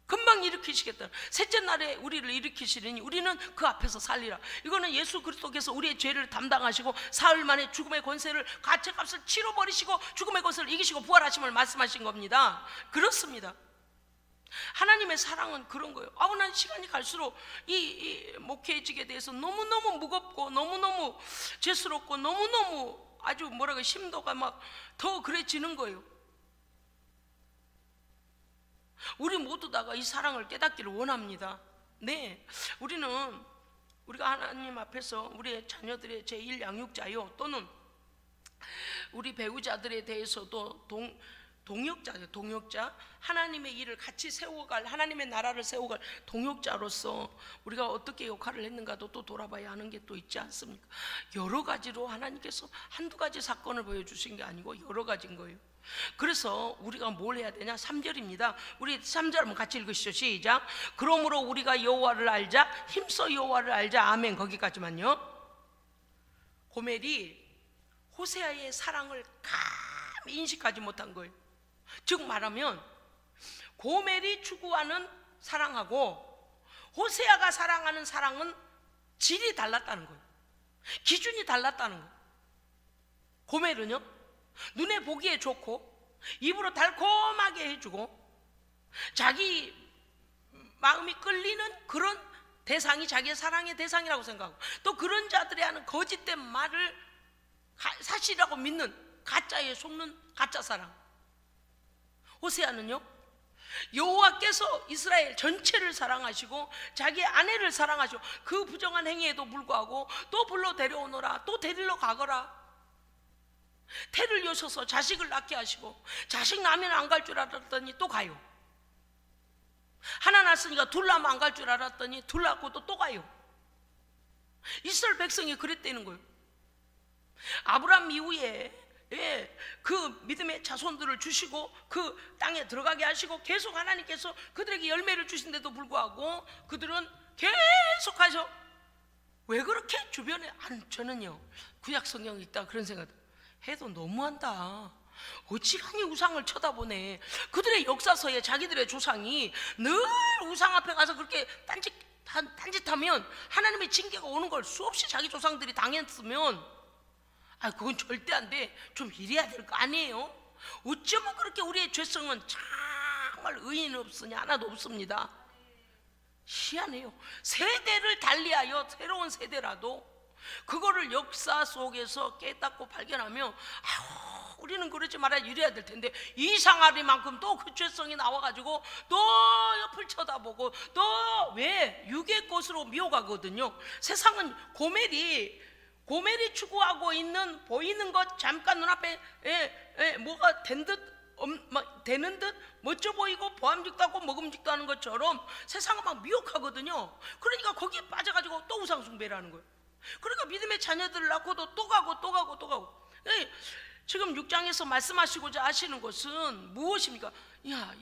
Speaker 1: 금방 일으키시겠다. 셋째 날에 우리를 일으키시리니 우리는 그 앞에서 살리라. 이거는 예수 그리스도께서 우리의 죄를 담당하시고 사흘 만에 죽음의 권세를, 가책값을 치러버리시고 죽음의 권세를 이기시고 부활하심을 말씀하신 겁니다. 그렇습니다. 하나님의 사랑은 그런 거예요. 난 시간이 갈수록 이 목회직에 대해서 너무너무 무겁고 너무너무 죄스럽고 너무너무 아주 심도가 막 더 그래지는 거예요. 우리 모두 다가 이 사랑을 깨닫기를 원합니다. 네, 우리가 하나님 앞에서 우리의 자녀들의 제1 양육자요, 또는 우리 배우자들에 대해서도 동역자, 하나님의 일을 같이 세워갈, 하나님의 나라를 세워갈 동역자로서 우리가 어떻게 역할을 했는가도 또 돌아봐야 하는 게 또 있지 않습니까? 여러 가지로 하나님께서 한두 가지 사건을 보여주신 게 아니고 여러 가지인 거예요. 그래서 우리가 뭘 해야 되냐? 3절입니다. 우리 3절 한번 같이 읽으시죠. 시작. 그러므로 우리가 여호와를 알자, 힘써 여호와를 알자. 아멘. 거기까지만요. 고멜이 호세아의 사랑을 감히 인식하지 못한 거예요. 즉 말하면 고멜이 추구하는 사랑하고 호세아가 사랑하는 사랑은 질이 달랐다는 거예요. 기준이 달랐다는 거예요. 고멜은요, 눈에 보기에 좋고 입으로 달콤하게 해주고 자기 마음이 끌리는 그런 대상이 자기의 사랑의 대상이라고 생각하고, 또 그런 자들이 하는 거짓된 말을 사실이라고 믿는, 가짜에 속는 가짜 사랑. 호세아는요, 여호와께서 이스라엘 전체를 사랑하시고 자기의 아내를 사랑하시고 그 부정한 행위에도 불구하고 또 불러 데려오너라, 또 데리러 가거라, 태를 여셔서 자식을 낳게 하시고, 자식 낳으면 안 갈 줄 알았더니 또 가요. 하나 낳았으니까 둘 낳으면 안 갈 줄 알았더니 둘 낳고도 또 가요. 이스라엘 백성이 그랬다는 거예요. 아브라함 이후에 그 믿음의 자손들을 주시고 그 땅에 들어가게 하시고 계속 하나님께서 그들에게 열매를 주신데도 불구하고 그들은 계속하셔. 왜 그렇게 주변에, 저는요 구약 성경이 있다 그런 생각 해도 너무한다. 어지간히 우상을 쳐다보네. 그들의 역사서에 자기들의 조상이 늘 우상 앞에 가서 그렇게 딴짓하면 하나님의 징계가 오는 걸 수없이 자기 조상들이 당했으면, 그건 절대 안 돼. 좀 이래야 될 거 아니에요? 어쩌면 그렇게 우리의 죄성은 정말 의인 없으니 하나도 없습니다. 희한해요. 세대를 달리하여 새로운 세대라도 그거를 역사 속에서 깨닫고 발견하며 우리는 그러지 말아야 이래야 될 텐데, 이상하리만큼 또 그 죄성이 나와가지고 또 옆을 쳐다보고 또 왜 육의 것으로 미워가거든요. 세상은 고멜이 추구하고 있는 보이는 것, 잠깐 눈앞에 뭐가 되는 듯 멋져 보이고 보암직도 하고 먹음직도 하는 것처럼 세상은 막 미혹하거든요. 그러니까 거기에 빠져가지고 또 우상숭배를 하는 거예요. 그러니까 믿음의 자녀들을 낳고도 또 가고. 지금 6장에서 말씀하시고자 하시는 것은 무엇입니까?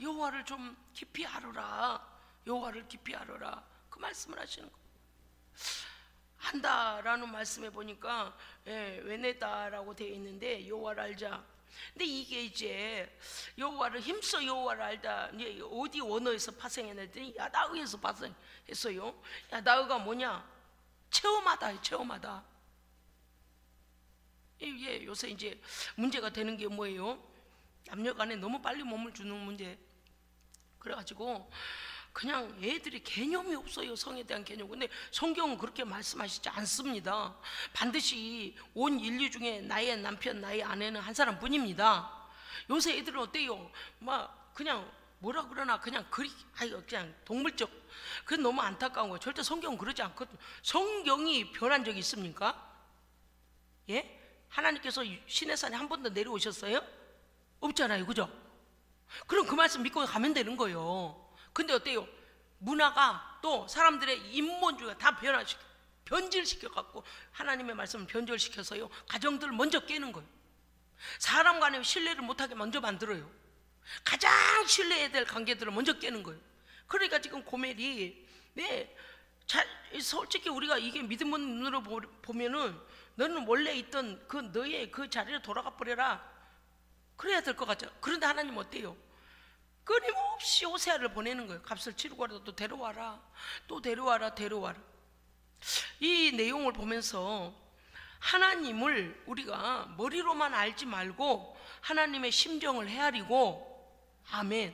Speaker 1: 여호와를 좀 깊이 알아라. 여호와를 깊이 알아라. 그 말씀을 하시는 거예요. 한다라는 말씀에 보니까 외네다라고 되어 있는데 여호와를 알자. 근데 이게 이제 여호와를 힘써 여호와를 알다, 어디 원어에서 파생해냈더니 야다의에서 파생했어요. 야다의가 뭐냐? 체험하다. 이게 요새 이제 문제가 되는 게 뭐예요? 남녀간에 너무 빨리 몸을 주는 문제. 그래가지고 그냥 애들이 개념이 없어요. 성에 대한 개념. 근데 성경은 그렇게 말씀하시지 않습니다. 반드시 온 인류 중에 나의 남편, 나의 아내는 한 사람뿐입니다. 요새 애들은 어때요? 막 그냥 뭐라 그러나 그냥 그냥 동물적. 그건 너무 안타까운 거예요. 절대 성경은 그러지 않거든요. 성경이 변한 적이 있습니까? 예? 하나님께서 시내산에 한 번도 내려오셨어요? 없잖아요. 그죠? 그럼 그 말씀 믿고 가면 되는 거예요. 근데 어때요? 문화가 또 사람들의 인본주의가 다 변질시켜갖고 하나님의 말씀을 변절시켜서요, 가정들을 먼저 깨는 거예요. 사람 간의 신뢰를 못하게 먼저 만들어요. 가장 신뢰해야 될 관계들을 먼저 깨는 거예요. 그러니까 지금 고멜이 솔직히 우리가 이게 믿음의 눈으로 보면은 너는 원래 있던 그 너의 그 자리로 돌아가 버려라, 그래야 될 것 같죠. 그런데 하나님 어때요? 끊임없이 호세아를 보내는 거예요. 값을 치르고라도 또 데려와라, 또 데려와라. 이 내용을 보면서 하나님을 우리가 머리로만 알지 말고 하나님의 심정을 헤아리고, 아멘,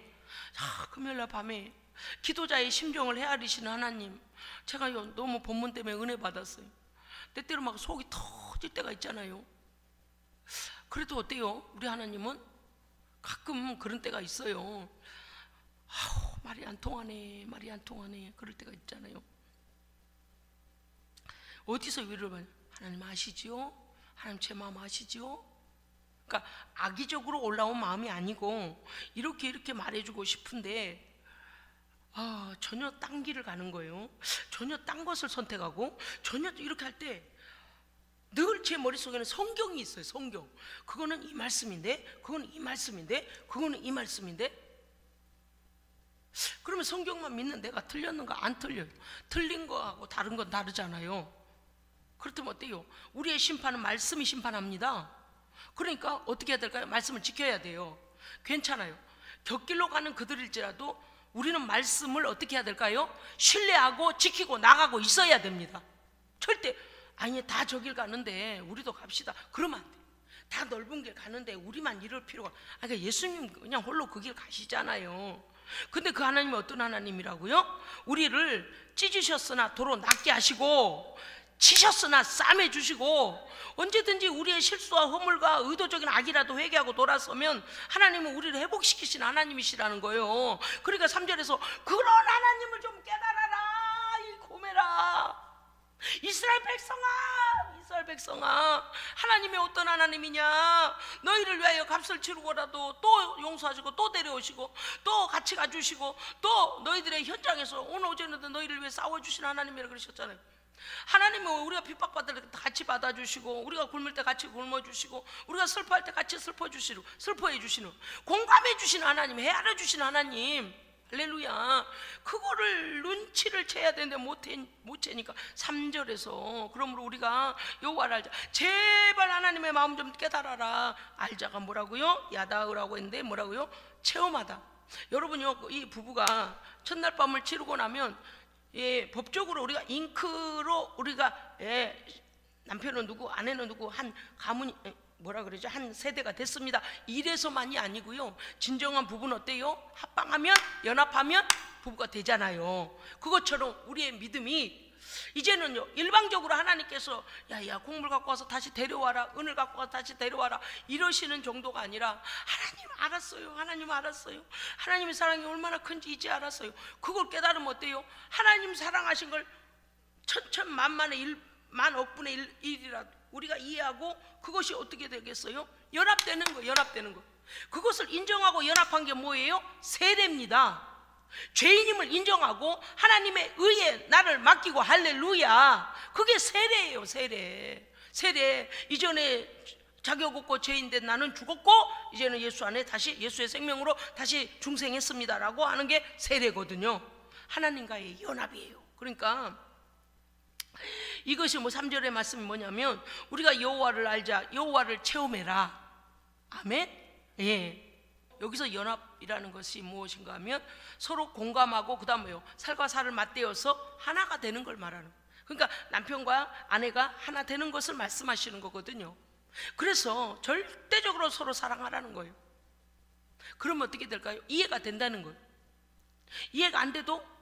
Speaker 1: 금요일날 밤에 기도자의 심정을 헤아리시는 하나님, 제가 너무 본문 때문에 은혜 받았어요. 때때로 막 속이 터질 때가 있잖아요. 그래도 어때요? 우리 하나님은 가끔 그런 때가 있어요. 말이 안 통하네, 말이 안 통하네, 그럴 때가 있잖아요. 어디서 위로를 받아요? 하나님 아시지요? 하나님 제 마음 아시지요? 그러니까 악의적으로 올라온 마음이 아니고 이렇게 말해주고 싶은데 전혀 딴 길을 가는 거예요. 전혀 딴 것을 선택하고 전혀 이렇게 할 때 늘 제 머릿속에는 성경이 있어요. 성경. 그거는 이 말씀인데, 그거는 이 말씀인데, 그거는 이 말씀인데. 그러면 성경만 믿는 내가 틀렸는가? 안 틀려요. 틀린 거하고 다른 건 다르잖아요. 그렇다면 어때요? 우리의 심판은 말씀이 심판합니다. 그러니까 어떻게 해야 될까요? 말씀을 지켜야 돼요. 괜찮아요. 곁길로 가는 그들일지라도 우리는 말씀을 어떻게 해야 될까요? 신뢰하고 지키고 나가고 있어야 됩니다. 절대 아니 다 저길 가는데 우리도 갑시다 그러면 안 돼. 다 넓은 길 가는데 우리만 이럴 필요가. 그러니까 예수님 그냥 홀로 그 길 가시잖아요. 근데 그 하나님이 어떤 하나님이라고요? 우리를 찢으셨으나 도로 낫게 하시고 치셨으나 싸매 주시고, 언제든지 우리의 실수와 허물과 의도적인 악이라도 회개하고 돌아서면 하나님은 우리를 회복시키신 하나님이시라는 거예요. 그러니까 3절에서 그런 하나님을 좀 깨달아라 이 고메라. 이스라엘 백성아, 하나님이 어떤 하나님이냐? 너희를 위하여 값을 치르고라도 또 용서하시고 또 데려오시고 또 같이 가주시고 또 너희들의 현장에서 오늘 어제는 너희를 위해 싸워주신 하나님이라고 그러셨잖아요. 하나님은 우리가 핍박받을 때 같이 받아주시고, 우리가 굶을 때 같이 굶어주시고, 우리가 슬퍼할 때 같이 슬퍼주시고, 슬퍼해주시는, 공감해주시는 하나님, 헤아려주시는 하나님. 할렐루야. 그거를 눈치를 채야 되는데 못 채니까 3절에서 그러므로 우리가 여호와를 알자. 제발 하나님의 마음 좀 깨달아라. 알자가 뭐라고요? 야다으라고 했는데 뭐라고요? 체험하다. 여러분요, 이 부부가 첫날 밤을 치르고 나면 법적으로 우리가 잉크로 우리가 남편은 누구, 아내는 누구, 한 가문이 뭐라 그러죠? 한 세대가 됐습니다. 이래서만이 아니고요. 진정한 부부는 어때요? 합방하면, 연합하면 부부가 되잖아요. 그것처럼 우리의 믿음이 이제는요, 일방적으로 하나님께서 야야 곡물 갖고 와서 다시 데려와라, 은을 갖고 와서 다시 데려와라 이러시는 정도가 아니라, 하나님 알았어요, 하나님 알았어요, 하나님의 사랑이 얼마나 큰지 이제 알았어요. 그걸 깨달으면 어때요? 하나님 사랑하신 걸 천천만만의 10,000,000,000,000분의 1이라도 우리가 이해하고, 그것이 어떻게 되겠어요? 연합되는 거, 연합되는 거. 그것을 인정하고 연합한 게 뭐예요? 세례입니다. 죄인임을 인정하고 하나님의 의에 나를 맡기고, 할렐루야, 그게 세례예요. 세례. 이전에 자격 없고 죄인된 나는 죽었고 이제는 예수 안에 다시 예수의 생명으로 다시 중생했습니다라고 하는 게 세례거든요. 하나님과의 연합이에요. 그러니까 이것이 3절의 말씀이 뭐냐면, 우리가 여호와를 알자, 여호와를 체험해라. 아멘. 여기서 연합이라는 것이 무엇인가 하면 서로 공감하고, 그 다음 뭐요? 살과 살을 맞대어서 하나가 되는 걸 말하는. 그러니까 남편과 아내가 하나 되는 것을 말씀하시는 거거든요. 그래서 절대적으로 서로 사랑하라는 거예요. 그러면 어떻게 될까요? 이해가 된다는 거예요. 이해가 안 돼도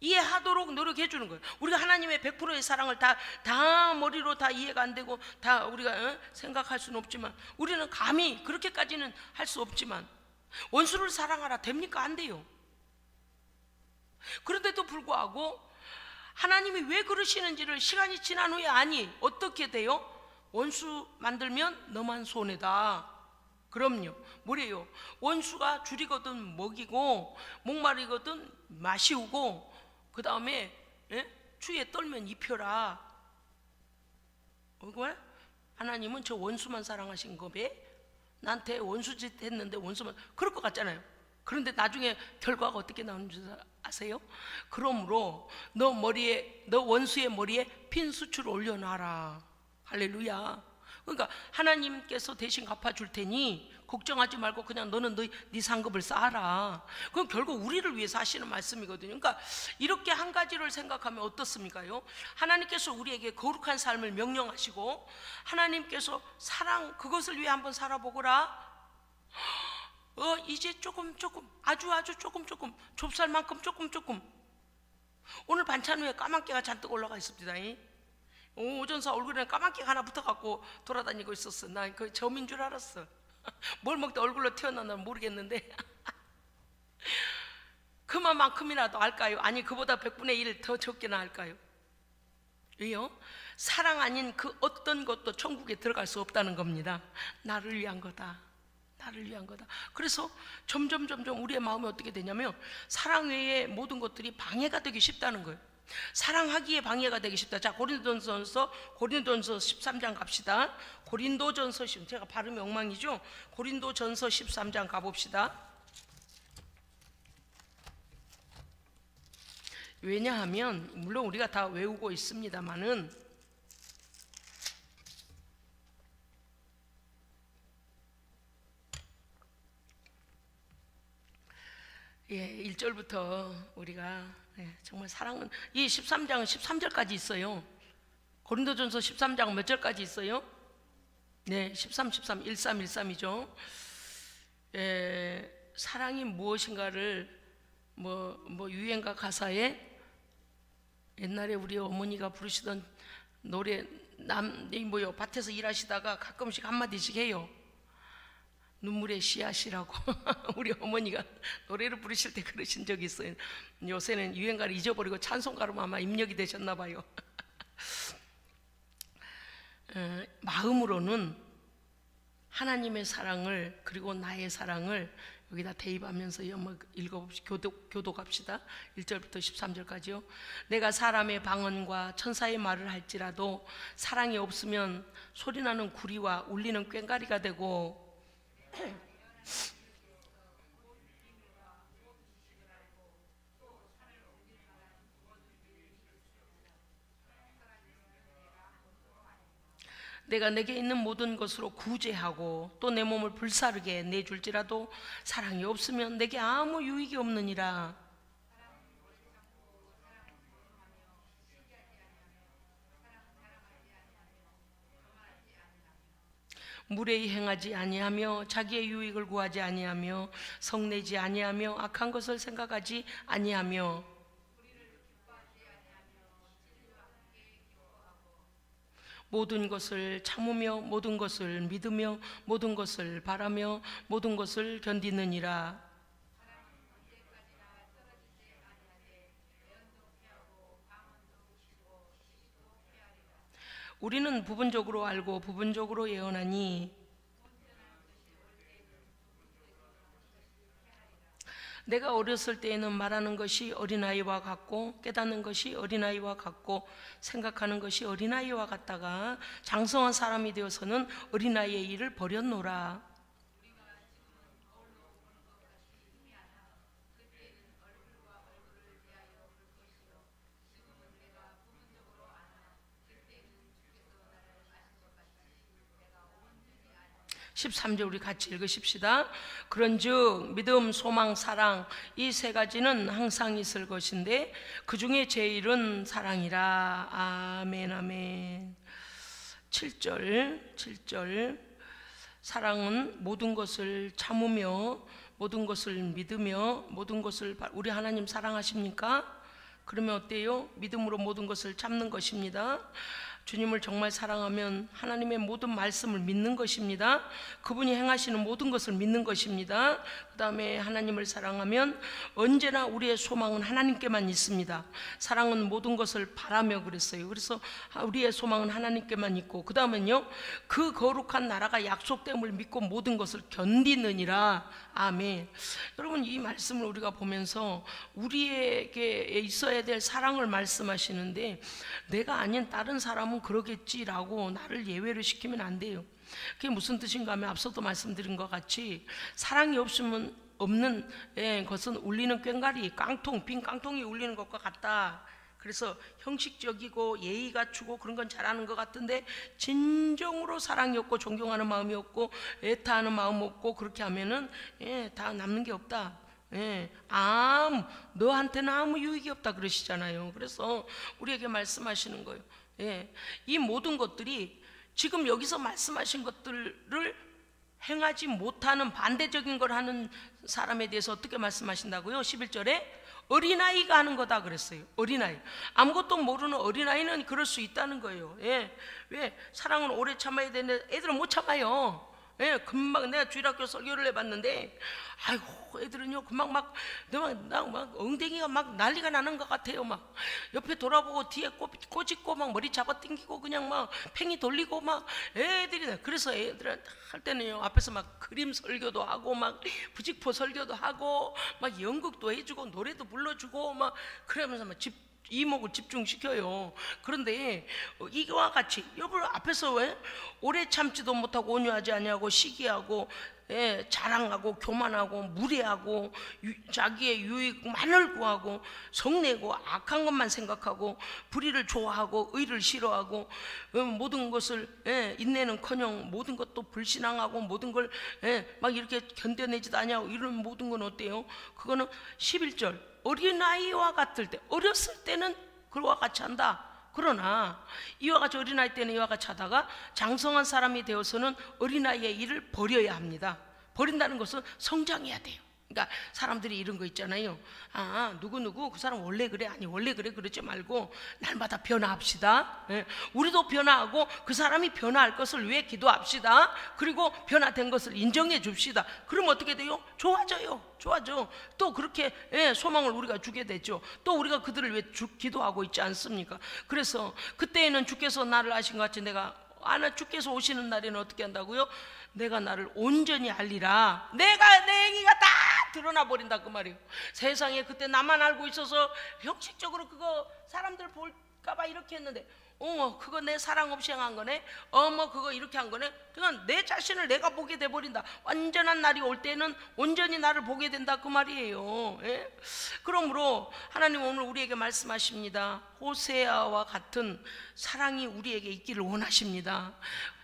Speaker 1: 이해하도록 노력해 주는 거예요. 우리가 하나님의 100%의 사랑을 다 머리로 다 이해가 안 되고 다 우리가 생각할 수는 없지만, 우리는 감히 그렇게까지는 할 수 없지만, 원수를 사랑하라 됩니까? 안 돼요. 그런데도 불구하고 하나님이 왜 그러시는지를 시간이 지난 후에 아니, 어떻게 돼요? 원수 만들면 너만 손해다. 그럼요. 뭐래요? 원수가 줄이거든 먹이고, 목마르거든 마시우고, 그 다음에 추위에 떨면 입혀라. 왜? 하나님은 저 원수만 사랑하신 거배? 나한테 원수짓 했는데 원수만, 그럴 것 같잖아요. 그런데 나중에 결과가 어떻게 나오는 줄 아세요? 그러므로 너 원수의 머리에 핀 수출을 올려놔라. 할렐루야. 그러니까 하나님께서 대신 갚아줄 테니 걱정하지 말고 그냥 너는 네 상급을 쌓아라. 그럼 결국 우리를 위해서 하시는 말씀이거든요. 그러니까 이렇게 한 가지를 생각하면 어떻습니까요? 하나님께서 우리에게 거룩한 삶을 명령하시고, 하나님께서 사랑, 그것을 위해 한번 살아보거라. 이제 조금 아주 조금 좁쌀만큼 조금. 오늘 반찬 위에 까만깨가 잔뜩 올라가 있습니다. 오전사 얼굴에 까만깨가 하나 붙어갖고 돌아다니고 있었어. 나 그 점인 줄 알았어. 뭘 먹다 얼굴로 튀어나오나 모르겠는데 그만큼이라도 할까요? 아니 그보다 100분의 1 더 적게나 할까요? 왜요? 사랑 아닌 그 어떤 것도 천국에 들어갈 수 없다는 겁니다. 나를 위한 거다. 나를 위한 거다. 그래서 점점 우리의 마음이 어떻게 되냐면 사랑 외에 모든 것들이 방해가 되기 쉽다는 거예요. 사랑하기에 방해가 되기 쉽다. 자, 고린도전서 13장 갑시다. 고린도전서, 제가 발음이 엉망이죠? 고린도전서 13장 가봅시다. 왜냐하면 물론 우리가 다 외우고 있습니다만은 예, 1절부터 우리가 정말 사랑은 이 13장은 13절까지 있어요. 고린도전서 13장 몇 절까지 있어요? 네, 13, 13이죠. 사랑이 무엇인가를 뭐 유행가 가사에 옛날에 우리 어머니가 부르시던 노래 밭에서 일하시다가 가끔씩 한마디씩 해요. 눈물의 씨앗이라고 우리 어머니가 노래를 부르실 때 그러신 적이 있어요. 요새는 유행가를 잊어버리고 찬송가로 아마 입력이 되셨나 봐요. 마음으로는 하나님의 사랑을 그리고 나의 사랑을 여기다 대입하면서 읽어봅시다. 교독합시다. 1절부터 13절까지요. 내가 사람의 방언과 천사의 말을 할지라도 사랑이 없으면 소리나는 구리와 울리는 꽹과리가 되고 내가 내게 있는 모든 것으로 구제하고 또 내 몸을 불사르게 내줄지라도 사랑이 없으면 내게 아무 유익이 없느니라. 무례히 행하지 아니하며 자기의 유익을 구하지 아니하며 성내지 아니하며 악한 것을 생각하지 아니하며 모든 것을 참으며 모든 것을 믿으며 모든 것을 바라며 모든 것을 견디느니라. 우리는 부분적으로 알고 부분적으로 예언하니 내가 어렸을 때에는 말하는 것이 어린아이와 같고 깨닫는 것이 어린아이와 같고 생각하는 것이 어린아이와 같다가 장성한 사람이 되어서는 어린아이의 일을 버렸노라. (13절) 우리 같이 읽으십시다. 그런즉 믿음, 소망, 사랑 이 세 가지는 항상 있을 것인데 그 중에 제일은 사랑이라. 아멘 아멘. 7절 사랑은 모든 것을 참으며 모든 것을 믿으며 모든 것을 우리 하나님 사랑하십니까? 그러면 어때요? 믿음으로 모든 것을 참는 것입니다. 주님을 정말 사랑하면 하나님의 모든 말씀을 믿는 것입니다. 그분이 행하시는 모든 것을 믿는 것입니다. 그 다음에 하나님을 사랑하면 언제나 우리의 소망은 하나님께만 있습니다. 사랑은 모든 것을 바라며 그랬어요. 그래서 우리의 소망은 하나님께만 있고 그 다음은요, 그 거룩한 나라가 약속됨을 믿고 모든 것을 견디느니라. 아멘. 여러분, 이 말씀을 우리가 보면서 우리에게 있어야 될 사랑을 말씀하시는데 내가 아닌 다른 사람은 그러겠지라고 나를 예외를 시키면 안 돼요. 그게 무슨 뜻인가 하면 앞서도 말씀드린 것 같이 사랑이 없으면 없는 것은 울리는 꽹과리, 깡통, 빈 깡통이 울리는 것과 같다. 그래서 형식적이고 예의 갖추고 그런 건 잘하는 것 같은데 진정으로 사랑이 없고 존경하는 마음이 없고 애타하는 마음 없고 그렇게 하면은 다 남는 게 없다. 너한테는 아무 유익이 없다 그러시잖아요. 그래서 우리에게 말씀하시는 거예요. 이 모든 것들이 지금 여기서 말씀하신 것들을 행하지 못하는 반대적인 걸 하는 사람에 대해서 어떻게 말씀하신다고요? 11절에 어린아이가 하는 거다 그랬어요. 어린아이, 아무것도 모르는 어린아이는 그럴 수 있다는 거예요. 예. 왜? 사랑은 오래 참아야 되는데 애들은 못 참아요. 예, 금방 내가 주일학교 설교를 해봤는데, 아이고 애들은요 금방 막 엉덩이가 막 난리가 나는 것 같아요. 막 옆에 돌아보고 뒤에 꼬집고 막 머리 잡아당기고 그냥 막 팽이 돌리고 막 애들이. 그래서 애들한테 할 때는요 앞에서 막 그림 설교도 하고 막 부직포 설교도 하고 막 연극도 해주고 노래도 불러주고 막 그러면서 막 이목을 집중시켜요. 그런데 이와 같이 여러분 앞에서 왜 오래 참지도 못하고 온유하지 아니하고 시기하고, 예, 자랑하고 교만하고 무례하고 자기의 유익만을 구하고 성내고 악한 것만 생각하고 불의를 좋아하고 의를 싫어하고 모든 것을, 예, 인내는커녕 모든 것도 불신앙하고 모든 걸, 예, 막 이렇게 견뎌내지도 아니하고 이런 모든 건 어때요? 그거는 11절 어린아이와 같을 때, 어렸을 때는 그와 같이 한다. 그러나 이와 같이 어린아이 때는 이와 같이 하다가 장성한 사람이 되어서는 어린아이의 일을 버려야 합니다. 버린다는 것은 성장해야 돼요. 그러니까 사람들이 이런 거 있잖아요. 아, 누구누구 그 사람 원래 그래. 아니 원래 그래 그러지 말고 날마다 변화합시다. 예, 우리도 변화하고 그 사람이 변화할 것을 위해 기도합시다. 그리고 변화된 것을 인정해 줍시다. 그럼 어떻게 돼요? 좋아져요. 좋아져. 또 그렇게, 예, 소망을 우리가 주게 되죠. 또 우리가 그들을 위해 기도하고 있지 않습니까? 그래서 그때에는 주께서 나를 아신 것 같이 내가, 주께서 오시는 날에는 어떻게 한다고요? 내가 나를 온전히 알리라. 내 행위가 다 드러나 버린다 그 말이에요. 세상에 그때 나만 알고 있어서 형식적으로 그거 사람들 볼까봐 이렇게 했는데, 그거 내 사랑 없이 행한 거네. 그거 이렇게 한 거네. 그냥 내 자신을 내가 보게 돼 버린다. 완전한 날이 올 때는 온전히 나를 보게 된다 그 말이에요. 예? 그러므로 하나님 오늘 우리에게 말씀하십니다. 호세아와 같은 사랑이 우리에게 있기를 원하십니다.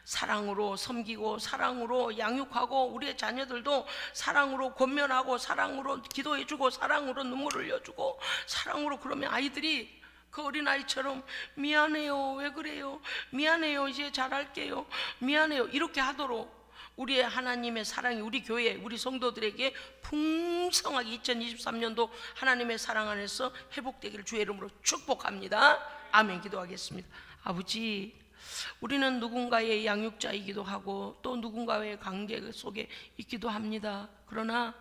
Speaker 1: 사랑으로 섬기고 사랑으로 양육하고 우리의 자녀들도 사랑으로 권면하고 사랑으로 기도해주고 사랑으로 눈물 흘려주고 사랑으로, 그러면 아이들이 그 어린아이처럼 미안해요, 왜 그래요, 미안해요, 이제 잘할게요, 미안해요, 이렇게 하도록 우리의 하나님의 사랑이 우리 교회, 우리 성도들에게 풍성하게 2023년도 하나님의 사랑 안에서 회복되기를 주의 이름으로 축복합니다. 아멘. 기도하겠습니다. 아버지, 우리는 누군가의 양육자이기도 하고 또 누군가의 관계 속에 있기도 합니다. 그러나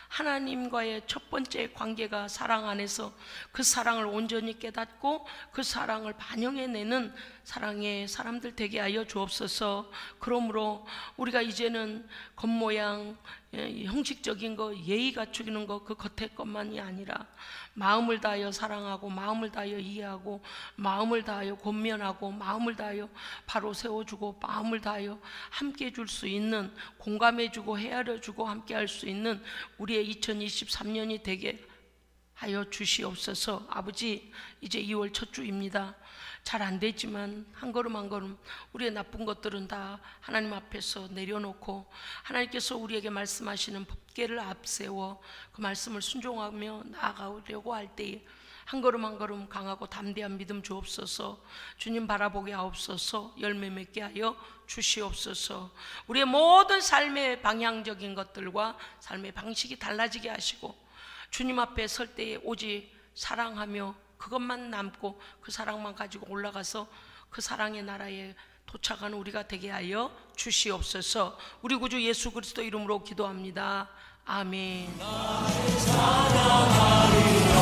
Speaker 1: 하나님과의 첫 번째 관계가 사랑 안에서 그 사랑을 온전히 깨닫고 그 사랑을 반영해내는 사랑의 사람들 되게 하여 주옵소서. 그러므로 우리가 이제는 겉모양, 형식적인 거, 예의 갖추기는 거, 그 겉의 것만이 아니라 마음을 다하여 사랑하고 마음을 다하여 이해하고 마음을 다하여 권면하고 마음을 다하여 바로 세워주고 마음을 다하여 함께 해줄 수 있는, 공감해주고 헤아려주고 함께 할 수 있는 우리의 2023년이 되게 하여 주시옵소서. 아버지, 이제 2월 첫 주입니다. 잘 안 되지만 한 걸음 한 걸음 우리의 나쁜 것들은 다 하나님 앞에서 내려놓고 하나님께서 우리에게 말씀하시는 법궤를 앞세워 그 말씀을 순종하며 나아가려고 할 때에 한 걸음 한 걸음 강하고 담대한 믿음 주옵소서. 주님 바라보게 하옵소서. 열매 맺게 하여 주시옵소서. 우리의 모든 삶의 방향적인 것들과 삶의 방식이 달라지게 하시고 주님 앞에 설 때에 오직 사랑하며 그것만 남고 그 사랑만 가지고 올라가서 그 사랑의 나라에 도착하는 우리가 되게 하여 주시옵소서. 우리 구주 예수 그리스도 이름으로 기도합니다. 아멘. 나를 사랑하리라.